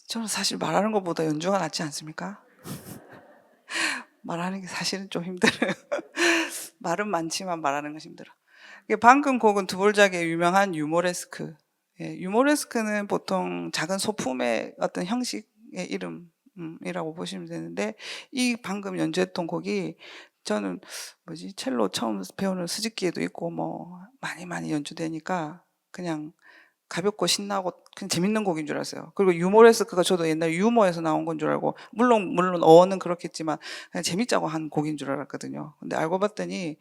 저는 사실 말하는 것보다 연주가 낫지 않습니까? 말하는 게 사실은 좀 힘들어요. 말은 많지만 말하는 건 힘들어. 이게 방금 곡은 두볼작의 유명한 유모레스크. 예, 유모레스크는 보통 작은 소품의 어떤 형식의 이름이라고 보시면 되는데 이 방금 연주했던 곡이 저는 첼로 처음 배우는 스즈키에도 있고 뭐 많이 연주되니까 그냥 가볍고 신나고 그냥 재밌는 곡인 줄 알았어요. 그리고 유모레스크가 저도 옛날 유머에서 나온 건 줄 알고 물론 어는 그렇겠지만 그냥 재밌자고 한 곡인 줄 알았거든요. 근데 알고 봤더니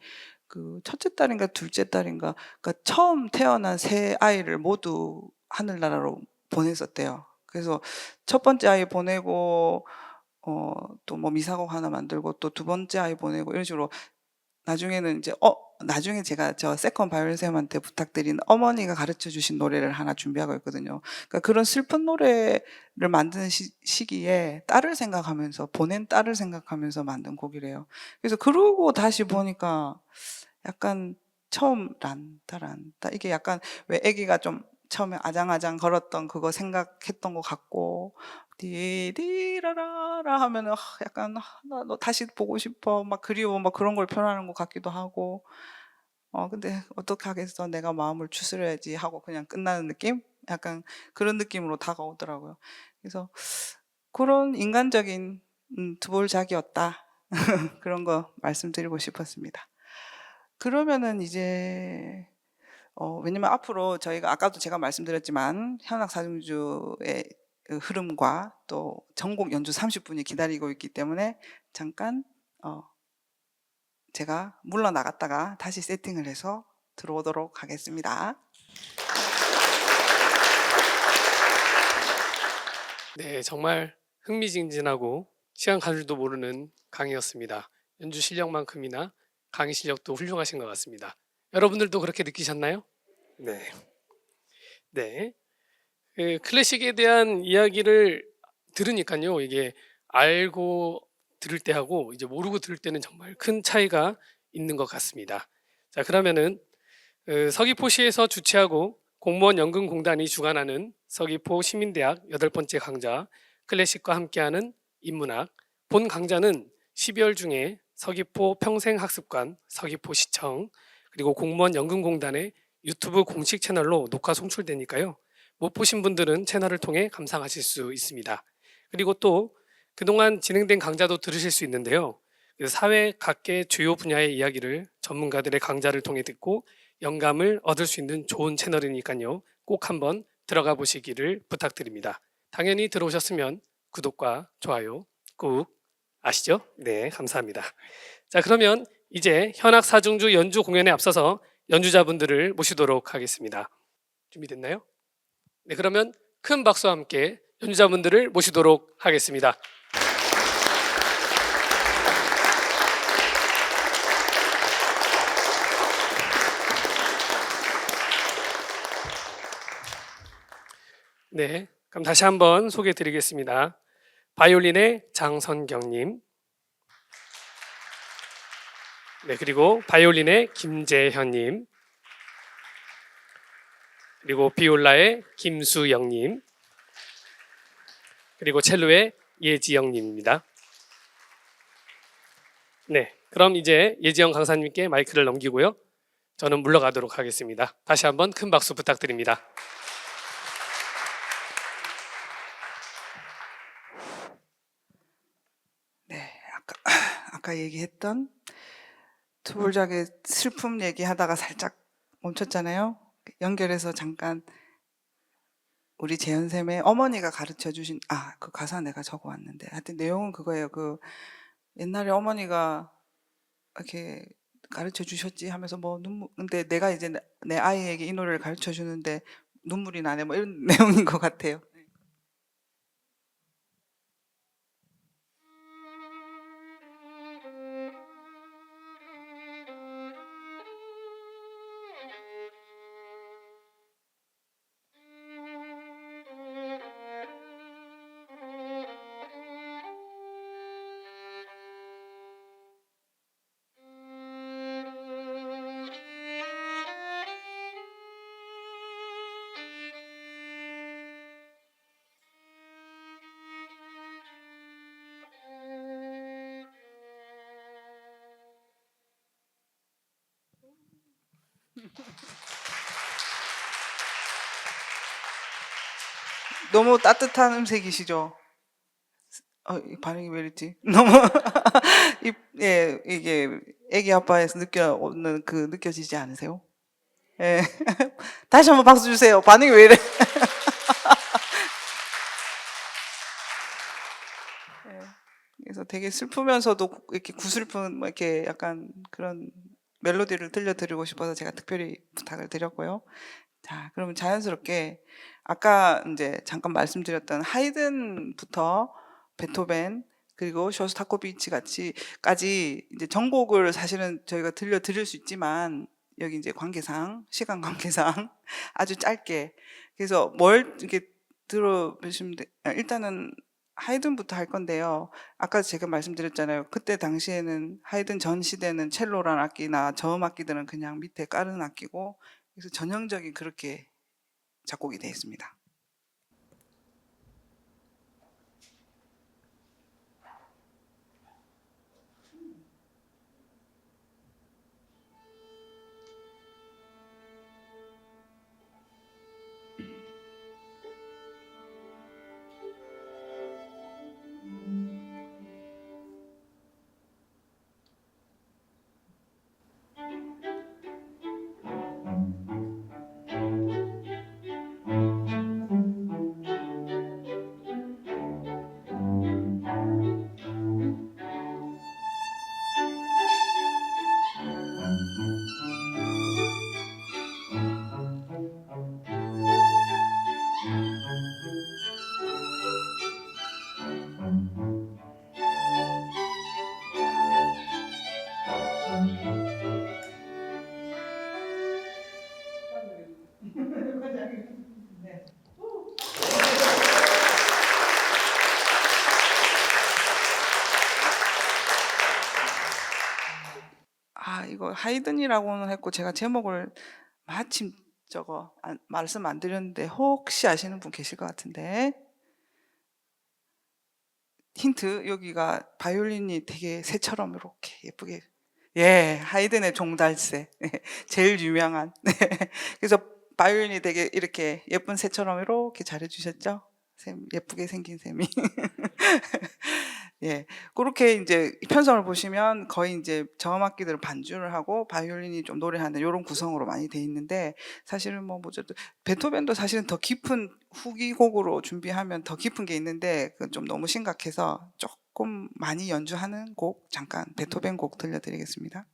그 첫째 딸인가 둘째 딸인가 그러니까 처음 태어난 새 아이를 모두 하늘나라로 보냈었대요. 그래서 첫 번째 아이 보내고 또 뭐 미사곡 하나 만들고 또 두 번째 아이 보내고 이런 식으로 나중에는 이제 나중에 제가 저 세컨 바이올린 선생님한테 부탁드린 어머니가 가르쳐 주신 노래를 하나 준비하고 있거든요. 그러니까 그런 슬픈 노래를 만드는 시기에 딸을 생각하면서 보낸 딸을 생각하면서 만든 곡이래요. 그래서 그러고 다시 보니까 약간 처음 란따란따 이게 약간 왜 아기가 좀 처음에 아장아장 걸었던 그거 생각했던 것 같고 디디라라라 하면은 약간 나 너 다시 보고 싶어 막 그리워 막 그런 걸 표현하는 것 같기도 하고 근데 어떻게 하겠어? 내가 마음을 추스려야지 하고 그냥 끝나는 느낌? 약간 그런 느낌으로 다가오더라고요. 그래서 그런 인간적인 두볼작이었다. 그런 거 말씀드리고 싶었습니다. 그러면은 이제 왜냐면 앞으로 저희가 아까도 제가 말씀드렸지만 현악 사중주의 그 흐름과 또 전곡 연주 30분이 기다리고 있기 때문에 잠깐 제가 물러나갔다가 다시 세팅을 해서 들어오도록 하겠습니다. 네, 정말 흥미진진하고 시간 가는 줄도 모르는 강의였습니다. 연주 실력만큼이나 강의 실력도 훌륭하신 것 같습니다. 여러분들도 그렇게 느끼셨나요? 네. 네. 그 클래식에 대한 이야기를 들으니까요. 이게 알고 들을 때하고 이제 모르고 들을 때는 정말 큰 차이가 있는 것 같습니다. 자, 그러면은 서귀포시에서 주최하고 공무원 연금공단이 주관하는 서귀포 시민대학 8번째 강좌 클래식과 함께하는 인문학 본 강좌는 12월 중에 서귀포 평생학습관, 서귀포시청 그리고 공무원 연금공단의 유튜브 공식 채널로 녹화 송출되니까요. 못 보신 분들은 채널을 통해 감상하실 수 있습니다. 그리고 또 그동안 진행된 강좌도 들으실 수 있는데요. 사회 각계 주요 분야의 이야기를 전문가들의 강좌를 통해 듣고 영감을 얻을 수 있는 좋은 채널이니까요. 꼭 한번 들어가 보시기를 부탁드립니다. 당연히 들어오셨으면 구독과 좋아요 꾹 아시죠? 네, 감사합니다. 자, 그러면 이제 현악 사중주 연주 공연에 앞서서 연주자분들을 모시도록 하겠습니다. 준비됐나요? 네, 그러면 큰 박수와 함께 연주자분들을 모시도록 하겠습니다. 네, 그럼 다시 한번 소개해 드리겠습니다. 바이올린의 장선경님, 네, 그리고 바이올린의 김재현님, 그리고 비올라의 김수영님, 그리고 첼로의 예지영님입니다. 네, 그럼 이제 예지영 강사님께 마이크를 넘기고요. 저는 물러가도록 하겠습니다. 다시 한번 큰 박수 부탁드립니다. 네, 아까 얘기했던 투볼작의 슬픔 얘기하다가 살짝 멈췄잖아요. 연결해서 잠깐 우리 재현쌤의 어머니가 가르쳐 주신 그 가사 내가 적어 왔는데 하여튼 내용은 그거예요. 그 옛날에 어머니가 이렇게 가르쳐 주셨지 하면서 뭐 눈물 근데 내가 이제 내 아이에게 이 노래를 가르쳐 주는데 눈물이 나네 뭐 이런 내용인 것 같아요. 너무 따뜻한 음색이시죠? 이 반응이 왜 이랬지? 너무 이게 애기 아빠에서 느껴오는 그 느껴지지 않으세요? 예. 다시 한번 박수 주세요. 반응이 왜 이래? 예. 그래서 되게 슬프면서도 이렇게 구슬픈 뭐 이렇게 약간 그런 멜로디를 들려드리고 싶어서 제가 특별히 부탁을 드렸고요. 자, 그러면 자연스럽게 아까 이제 잠깐 말씀드렸던 하이든부터 베토벤 그리고 쇼스타코비치 까지 이제 전곡을 사실은 저희가 들려드릴 수 있지만 여기 이제 관계상 시간 관계상 아주 짧게 그래서 뭘 이렇게 들어보시면 일단은 하이든부터 할 건데요. 아까 제가 말씀드렸잖아요. 그때 당시에는 하이든 전 시대는 첼로란 악기나 저음 악기들은 그냥 밑에 깔은 악기고 그래서 전형적인 그렇게 작곡이 되어 있습니다. 하이든이라고는 했고 제가 제목을 마침 말씀 안 드렸는데 혹시 아시는 분 계실 것 같은데 힌트 여기가 바이올린이 되게 새처럼 이렇게 예쁘게 하이든의 종달새 제일 유명한 그래서 바이올린이 되게 이렇게 예쁜 새처럼 이렇게 잘해주셨죠? 예쁘게 생긴 셈이 그렇게 이제 편성을 보시면 거의 이제 저음악기들 반주를 하고 바이올린이 좀 노래하는 이런 구성으로 많이 돼 있는데 사실은 뭐죠 베토벤도 사실은 더 깊은 후기 곡으로 준비하면 더 깊은 게 있는데 그건 좀 너무 심각해서 조금 많이 연주하는 곡 잠깐 베토벤 곡 들려드리겠습니다.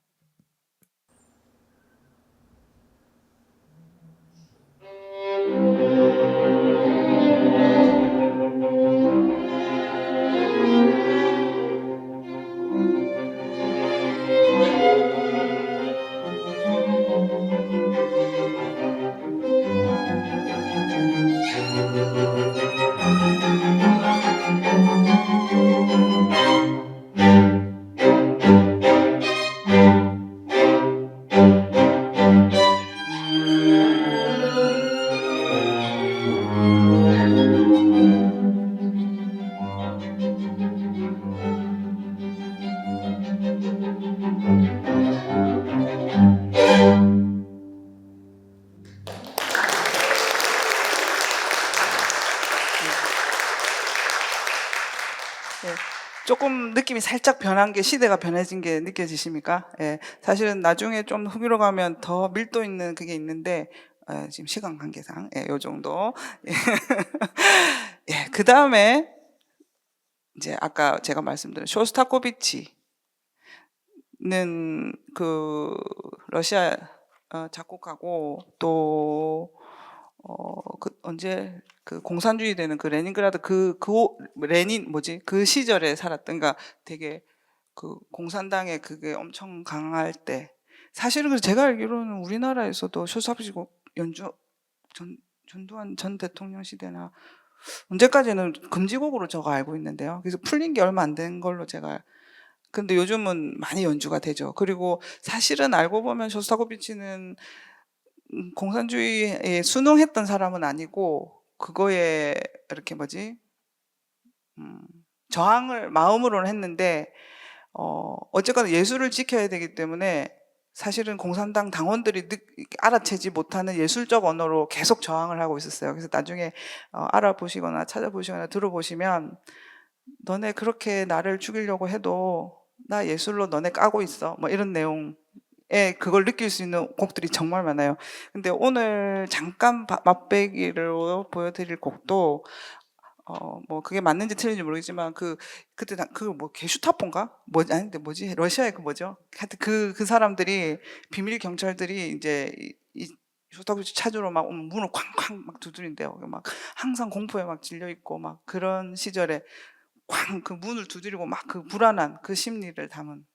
조금 느낌이 살짝 변한 게 시대가 변해진 게 느껴지십니까? 사실은 나중에 좀 후기로 가면 더 밀도 있는 그게 있는데 지금 시간 관계상 요 정도. 그 다음에 이제 아까 제가 말씀드린 쇼스타코비치는 그 러시아 작곡가고 또 언제 그 공산주의 되는 그 레닌그라드 레닌 그 시절에 살았던 그러니까 되게 그 공산당의 그게 엄청 강할 때 사실은 제가 알기로는 우리나라에서도 쇼스타코비치 연주 전두환 전 대통령 시대나 언제까지는 금지곡으로 저거 알고 있는데요. 그래서 풀린 게 얼마 안 된 걸로 제가 근데 요즘은 많이 연주가 되죠. 그리고 사실은 알고 보면 쇼스타코비치는 공산주의에 순응했던 사람은 아니고 그거에 이렇게 저항을 마음으로는 했는데 어쨌거나 예술을 지켜야 되기 때문에 사실은 공산당 당원들이 알아채지 못하는 예술적 언어로 계속 저항을 하고 있었어요. 그래서 나중에 알아보시거나 찾아보시거나 들어보시면 너네 그렇게 나를 죽이려고 해도 나 예술로 너네 까고 있어 뭐 이런 내용 그걸 느낄 수 있는 곡들이 정말 많아요. 근데 오늘 잠깐 맛배기로 보여드릴 곡도 뭐 그게 맞는지 틀린지 모르겠지만 그때 뭐 게슈타포인가 아닌데 뭐지 러시아의 그 뭐죠? 하여튼 그 사람들이 비밀 경찰들이 이제 이 쇼스타코비치 찾으러 막 문을 쾅쾅 막 두드린대요. 막 항상 공포에 막 질려 있고 막 그런 시절에 쾅 그 문을 두드리고 막 그 불안한 그 심리를 담은.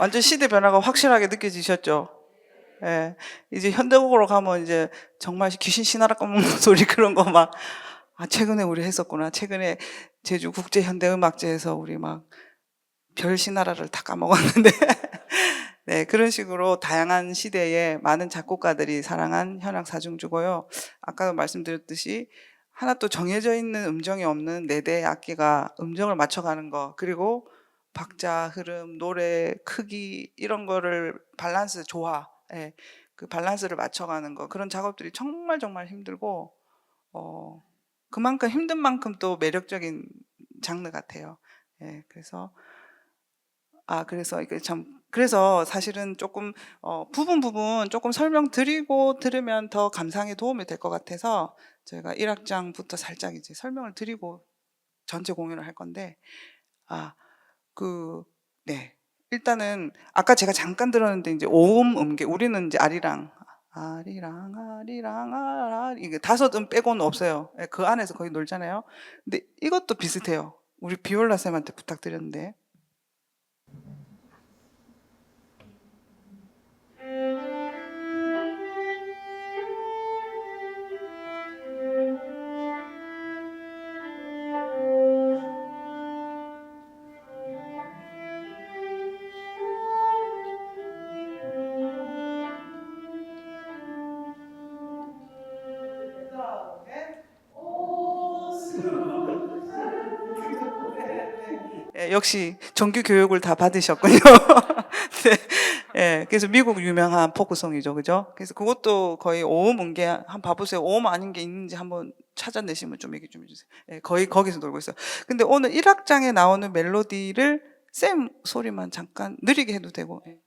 완전 시대 변화가 확실하게 느껴지셨죠? 예. 이제 현대곡으로 가면 이제 정말 귀신 신하라 까먹는 소리 그런 거 막, 최근에 우리 했었구나. 최근에 제주 국제현대음악제에서 우리 막 별 신하라를 다 까먹었는데. 네, 그런 식으로 다양한 시대에 많은 작곡가들이 사랑한 현악 사중주고요. 아까도 말씀드렸듯이 하나 또 정해져 있는 음정이 없는 4대의 악기가 음정을 맞춰가는 거, 그리고 박자, 흐름, 노래, 크기 이런 거를 밸런스, 조화, 그 밸런스를 맞춰가는 거 그런 작업들이 정말 정말 힘들고 그만큼 힘든 만큼 또 매력적인 장르 같아요. 예, 그래서 이게 참 그래서 사실은 조금 부분 조금 설명드리고 들으면 더 감상에 도움이 될 것 같아서 저희가 1악장부터 살짝 이제 설명을 드리고 전체 공연을 할 건데 네. 일단은 아까 제가 잠깐 들었는데 이제 오음 음계 우리는 이제 아리랑 이게 다섯 음 빼고는 없어요. 예, 그 안에서 거의 놀잖아요. 근데 이것도 비슷해요. 우리 비올라 쌤한테 부탁드렸는데. 예, 역시 정규 교육을 다 받으셨군요. 네. 예, 그래서 미국 유명한 포크송이죠, 그죠? 그래서 그것도 거의 오음 음계 한 봐보세요. 오음 아닌 게 있는지 한번 찾아내시면 좀 얘기 좀 해주세요. 예, 거의 거기서 놀고 있어요. 근데 오늘 1악장에 나오는 멜로디를 쌤 소리만 잠깐 느리게 해도 되고. 예.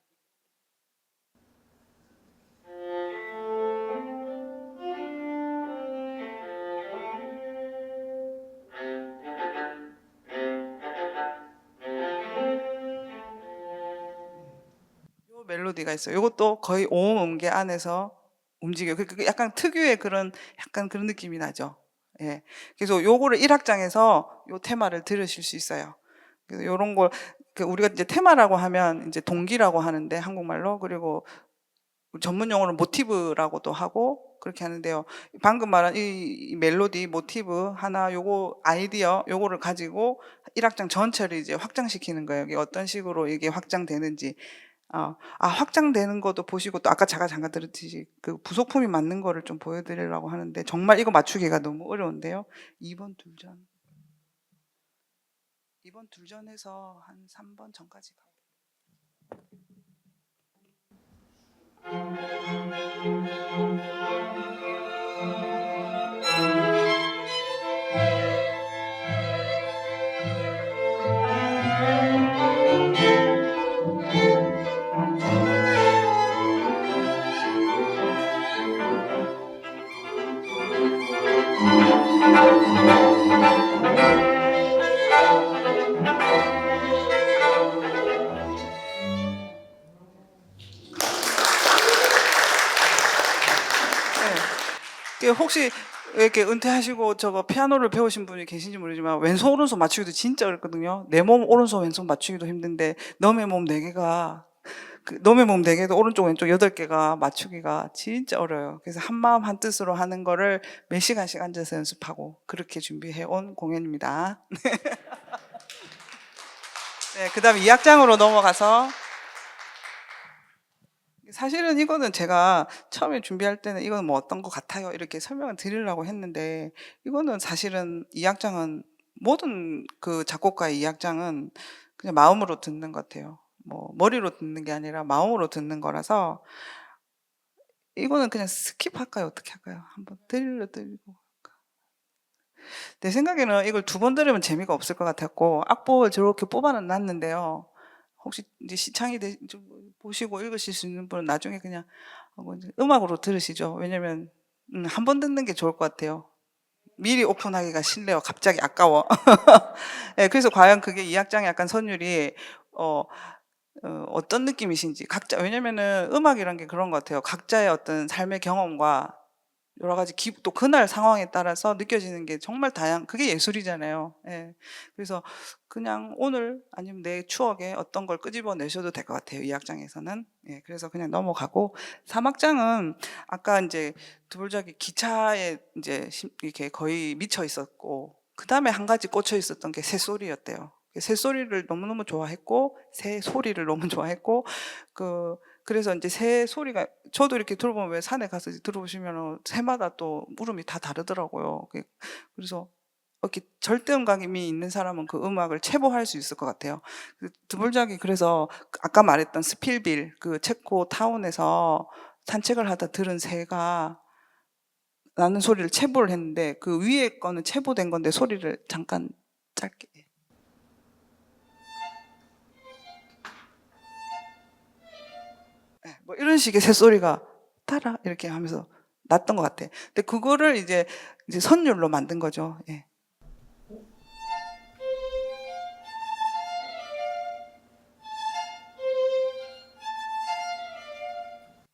요 멜로디가 있어요. 이것도 거의 오음 음계 안에서 움직여요. 그 약간 특유의 약간 그런 느낌이 나죠. 예. 그래서 요거를 1악장에서 요 테마를 들으실 수 있어요. 그래서 요런 걸, 우리가 이제 테마라고 하면 이제 동기라고 하는데, 한국말로. 그리고 전문 용어로 모티브라고도 하고, 그렇게 하는데요. 방금 말한 이 멜로디, 모티브 하나, 요거 아이디어, 요거를 가지고 1악장 전체를 이제 확장시키는 거예요. 이게 어떤 식으로 이게 확장되는지. 확장되는 것도 보시고, 또 아까 제가 잠깐 들었듯이 그 부속품이 맞는 거를 좀 보여드리려고 하는데, 정말 이거 맞추기가 너무 어려운데요. 2번 둘전에서 한 3번 전까지 가요. 혹시 이렇게 은퇴하시고 저거 피아노를 배우신 분이 계신지 모르지만 왼손 오른손 맞추기도 진짜 어렵거든요. 내 몸 오른손 왼손 맞추기도 힘든데 너의 몸 4개가 너의 몸 4개도 오른쪽 왼쪽 8개가 맞추기가 진짜 어려워요. 그래서 한 마음 한 뜻으로 하는 거를 몇 시간씩 앉아서 연습하고 그렇게 준비해 온 공연입니다. 네, 그다음에 2악장으로 넘어가서 사실은 이거는 제가 처음에 준비할 때는 이건 뭐 어떤 것 같아요 이렇게 설명을 드리려고 했는데, 이거는 사실은 2악장은 모든 그 작곡가의 2악장은 그냥 마음으로 듣는 것 같아요. 뭐 머리로 듣는 게 아니라 마음으로 듣는 거라서 이거는 그냥 스킵할까요? 어떻게 할까요? 한번 들리고. 내 생각에는 이걸 2번 들으면 재미가 없을 것 같았고, 악보를 저렇게 뽑아는 놨는데요. 혹시 이제 시창이 좀 보시고 읽으실 수 있는 분은 나중에 그냥 이제 음악으로 들으시죠. 왜냐면 한 번 듣는 게 좋을 것 같아요. 미리 오픈하기가 싫네요. 갑자기 아까워. 네, 그래서 과연 그게 2악장의 약간 선율이 어떤 느낌이신지 각자, 왜냐면은 음악이란 게 그런 것 같아요. 각자의 어떤 삶의 경험과 여러 가지 또 그날 상황에 따라서 느껴지는 게 정말 그게 예술이잖아요. 예. 그래서 그냥 오늘 아니면 내 추억에 어떤 걸 끄집어 내셔도 될 것 같아요. 2악장에서는. 예. 그래서 그냥 넘어가고, 3악장은 아까 이제 두블작이 기차에 이제 이렇게 거의 미쳐 있었고, 그 다음에 한 가지 꽂혀 있었던 게 새소리였대요. 새소리를 너무너무 좋아했고, 새 소리를 너무 좋아했고, 그래서 이제 새 소리가, 저도 이렇게 들어보면, 왜 산에 가서 들어보시면 새마다 또 물음이 다 다르더라고요. 그래서 이렇게 절대음감이 있는 사람은 그 음악을 체보할 수 있을 것 같아요. 드볼작이 그래서 아까 말했던 스필빌 그 체코 타운에서 산책을 하다 들은 새가 나는 소리를 체보를 했는데 그 위에 거는 체보된 건데 소리를 잠깐 짧게. 뭐 이런 식의 새소리가 따라 이렇게 하면서 났던 것 같아. 근데 그거를 이제 선율로 만든 거죠. 예.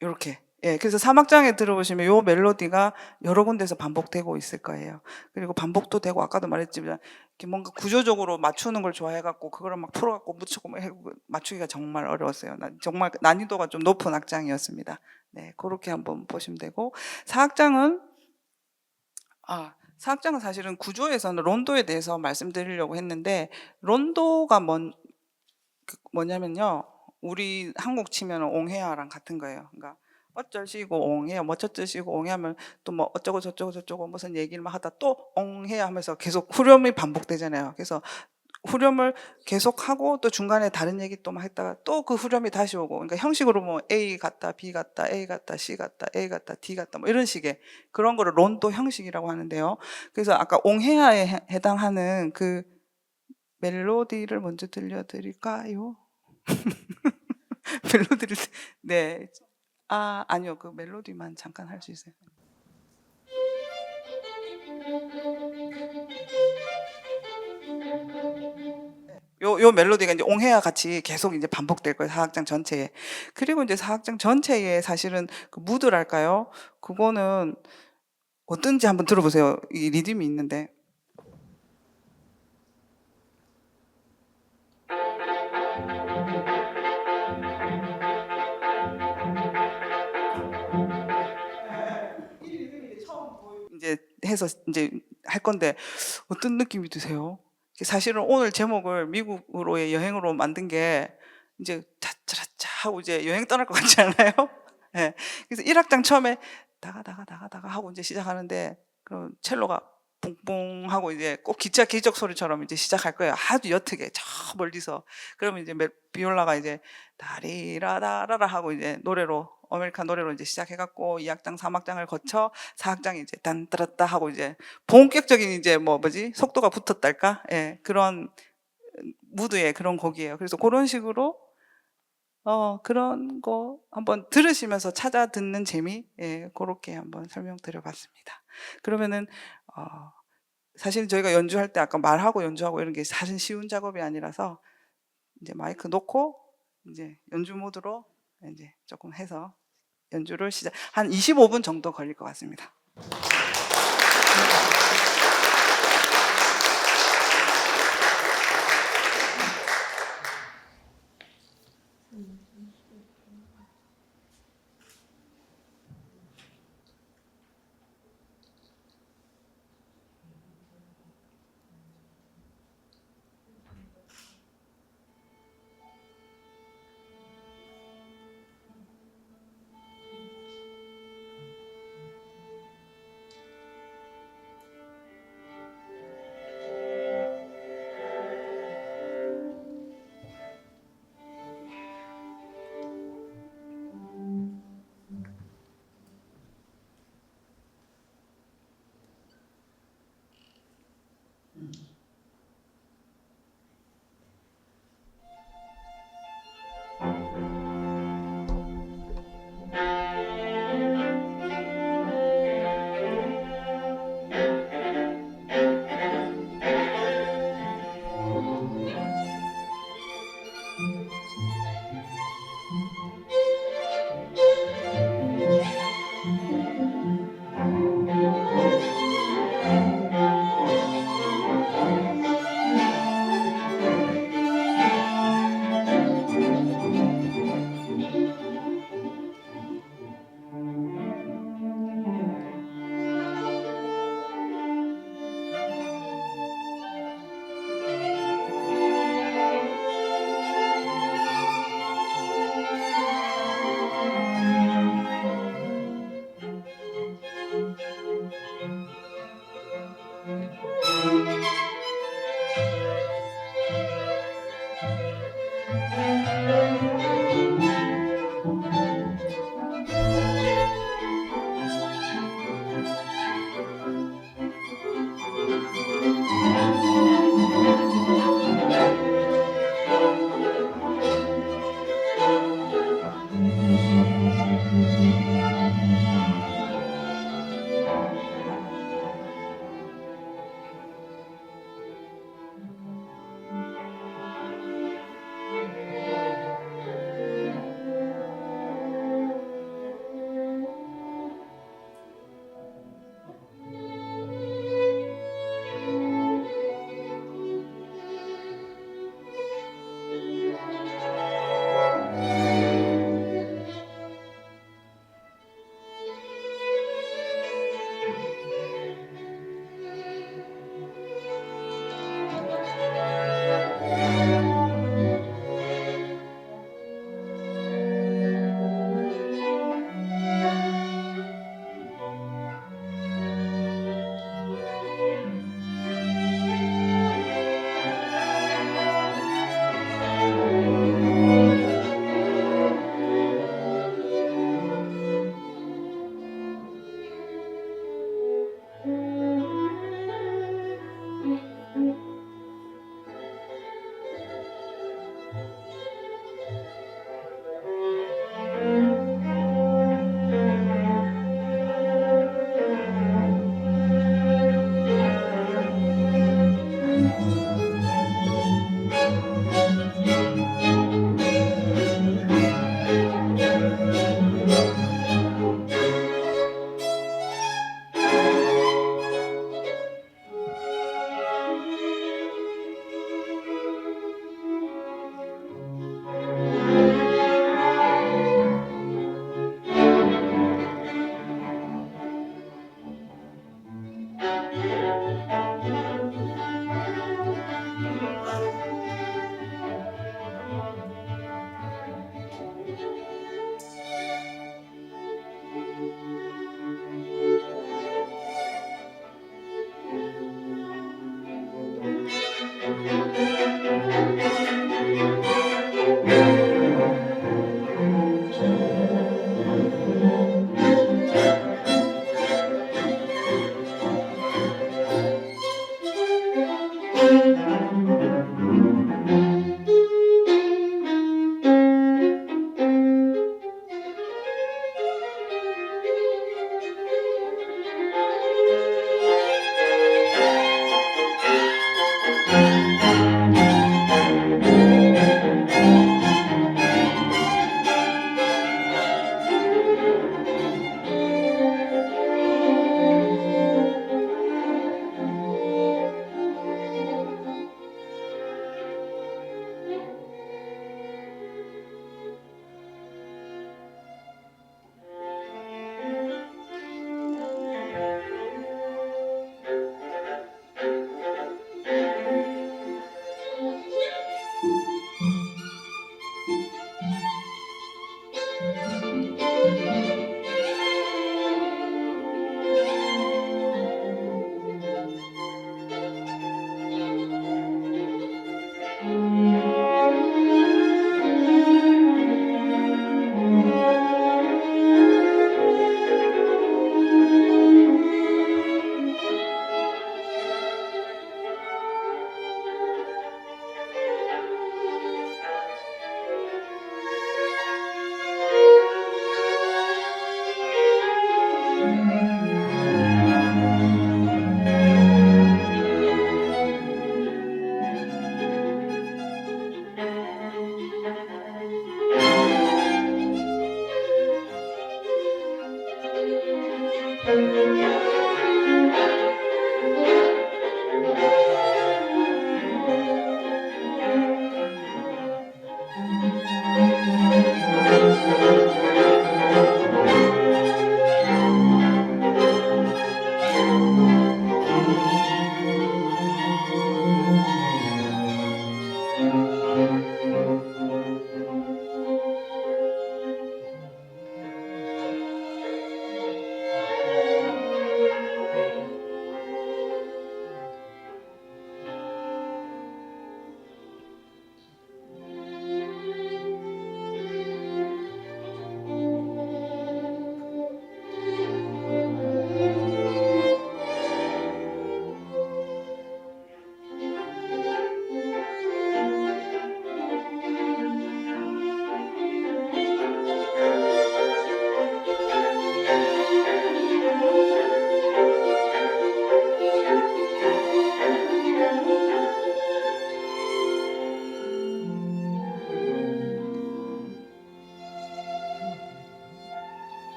이렇게. 예, 그래서 사막장에 들어보시면 요 멜로디가 여러 군데서 반복되고 있을 거예요. 그리고 반복도 되고 아까도 말했지만 이렇게 뭔가 구조적으로 맞추는 걸 좋아해갖고 그거를 막 풀어갖고 묻히고 막 해고 맞추기가 정말 어려웠어요. 정말 난이도가 좀 높은 악장이었습니다. 네, 그렇게 한번 보시면 되고 사악장은 사실은 구조에서는 론도에 대해서 말씀드리려고 했는데 론도가 뭐냐면요. 우리 한국 치면 옹해야랑 같은 거예요. 그러니까 어쩔시고 옹해야 뭐 저쩔시고 옹해하면 또 뭐 어쩌고 저쩌고 저쩌고 무슨 얘기를 막 하다 또 옹해야 하면서 계속 후렴이 반복되잖아요. 그래서 후렴을 계속하고 또 중간에 다른 얘기 또 막 했다가 또 그 후렴이 다시 오고 그러니까 형식으로 뭐 A 같다 B 같다 A 같다 C 같다 A 같다 D 같다 뭐 이런 식의 그런 거를 론도 형식이라고 하는데요. 그래서 아까 옹해야에 해당하는 그 멜로디를 먼저 들려드릴까요? 멜로디를 네. 아니요. 그 멜로디만 잠깐 할 수 있어요. 요 멜로디가 이제 옹해와 같이 계속 이제 반복될 거예요. 사악장 전체에. 그리고 이제 사악장 전체에 사실은 그 무드랄까요? 그거는 어떤지 한번 들어보세요. 이 리듬이 있는데. 이제 해서 이제 할 건데 어떤 느낌이 드세요? 사실은 오늘 제목을 미국으로의 여행으로 만든 게 이제 차차차차 하고 이제 여행 떠날 것 같지 않아요? 예. 그래서 1악장 처음에 다가 하고 이제 시작하는데 그럼 첼로가 뽕뽕 하고 이제 꼭 기차 기적 소리처럼 이제 시작할 거예요. 아주 옅게 저 멀리서. 그러면 이제 비올라가 이제 다리라다라라 하고 이제 노래로 아메리칸 노래로 이제 시작해갖고 2악장, 3악장을 거쳐 4악장이 이제 딴따랐다 하고 이제 본격적인 이제 뭐지 속도가 붙었달까? 예, 그런 무드의 그런 곡이에요. 그래서 그런 식으로 그런 거 한번 들으시면서 찾아 듣는 재미, 예, 그렇게 한번 설명드려봤습니다. 그러면은 사실 저희가 연주할 때 아까 말하고 연주하고 이런 게 사실 쉬운 작업이 아니라서 이제 마이크 놓고 이제 연주 모드로 이제 조금 해서 연주를 한 25분 정도 걸릴 것 같습니다.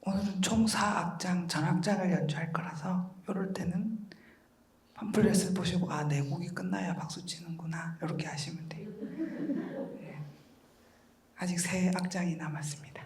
오늘은 총 4악장, 전악장을 연주할 거라서 이럴 때는 팜플렛을 보시고 아, 네 곡이 끝나야 박수 치는구나 이렇게 하시면 돼요. 네. 아직 3악장이 남았습니다.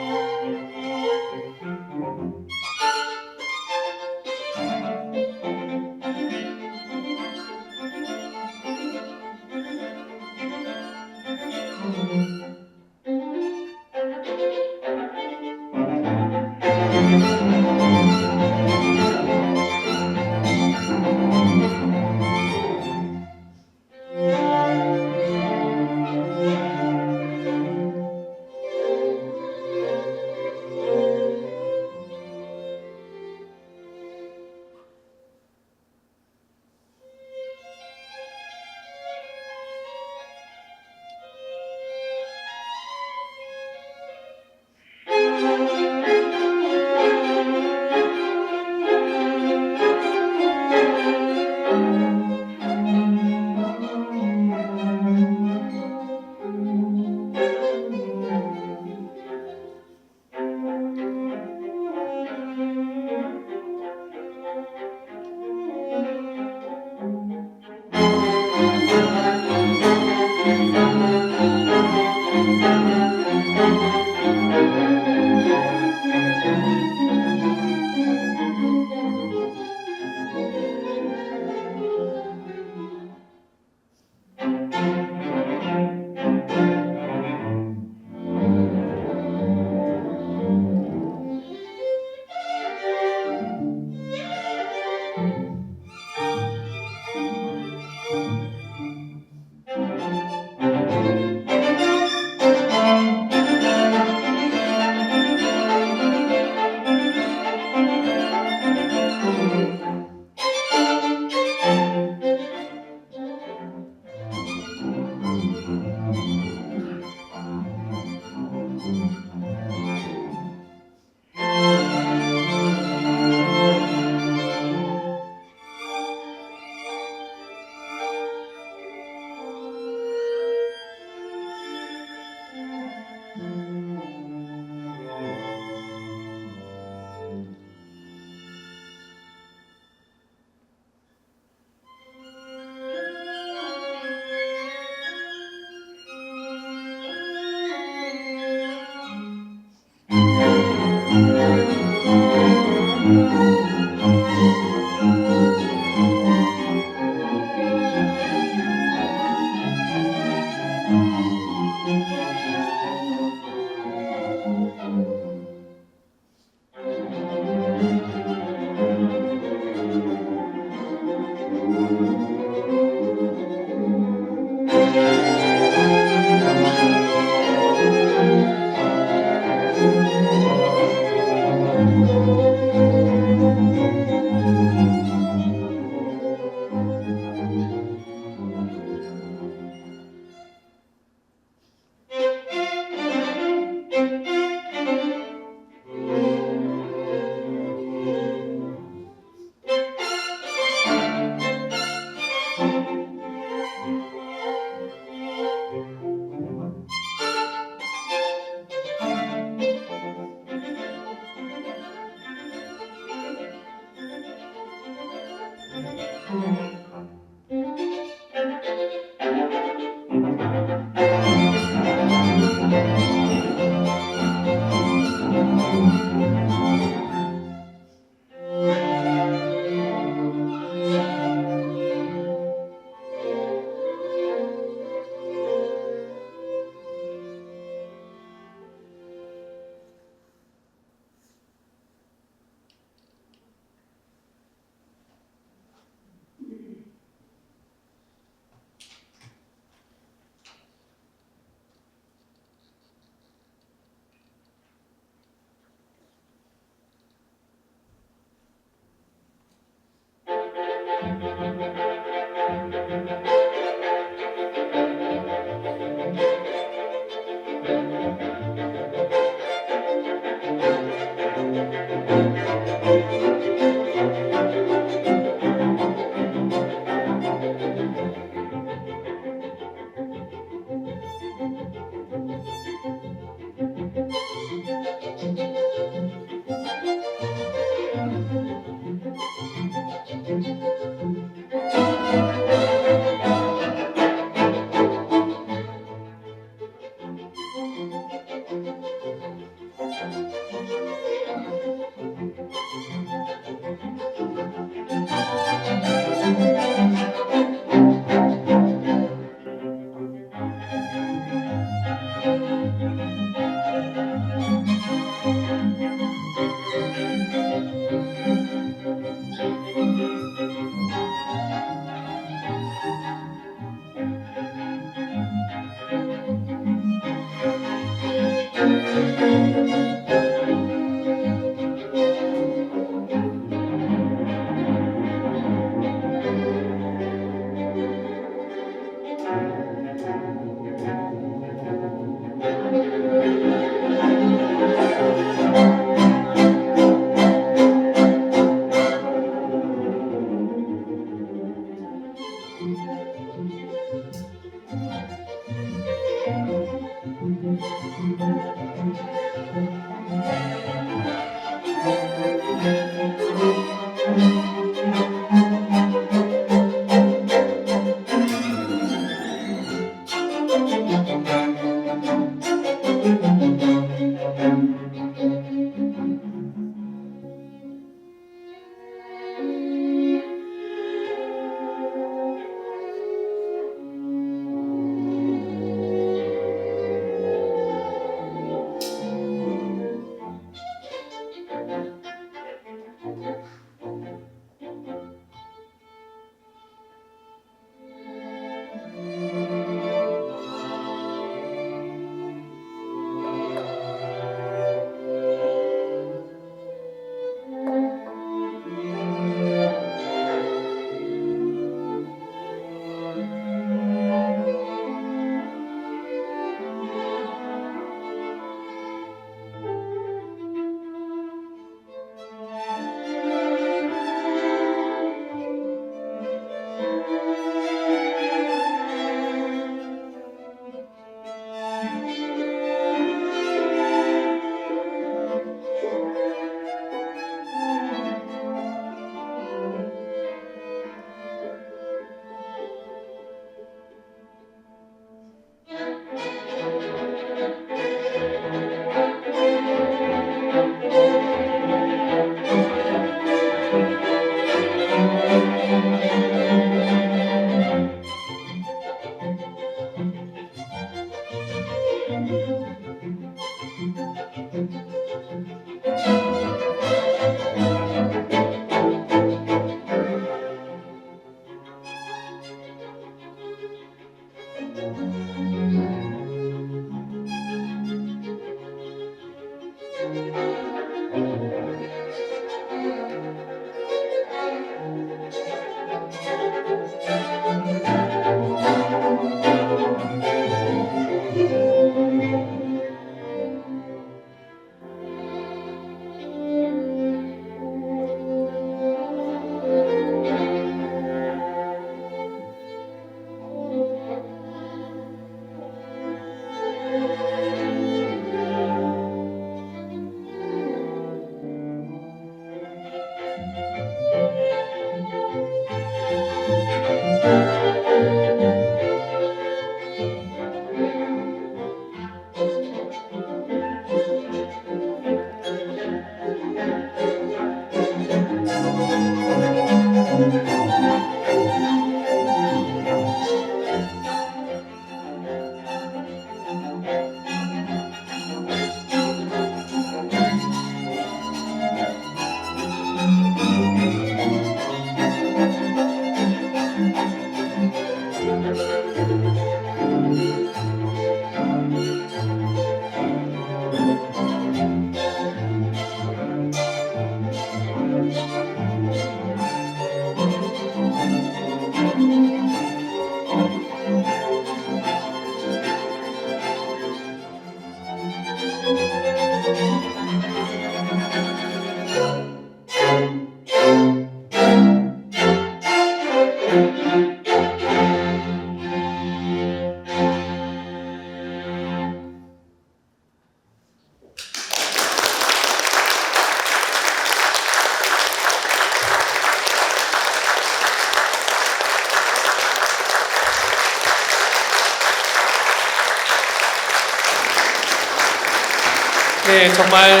네, 정말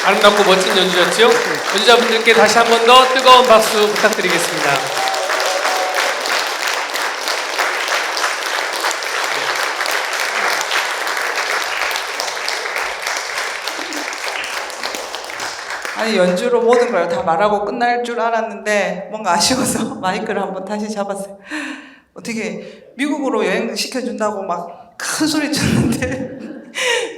아름답고 멋진 연주였죠? 연주자분들께 다시 한 번 더 뜨거운 박수 부탁드리겠습니다. 아니 연주로 모든 걸 다 말하고 끝날 줄 알았는데 뭔가 아쉬워서 마이크를 한번 다시 잡았어요. 어떻게 미국으로 여행 시켜준다고 막 큰 소리 쳤는데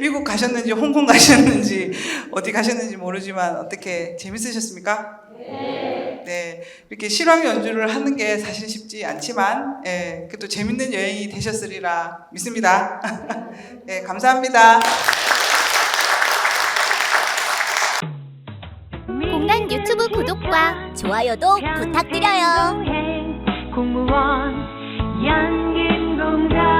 미국 가셨는지 홍콩 가셨는지 어디 가셨는지 모르지만 어떻게 재밌으셨습니까? 네, 이렇게 실황 연주를 하는 게 사실 쉽지 않지만 그래도 재밌는 여행이 되셨으리라 믿습니다. 네, 감사합니다. 공단 유튜브 구독과 좋아요도 부탁드려요. 공무원 연금공단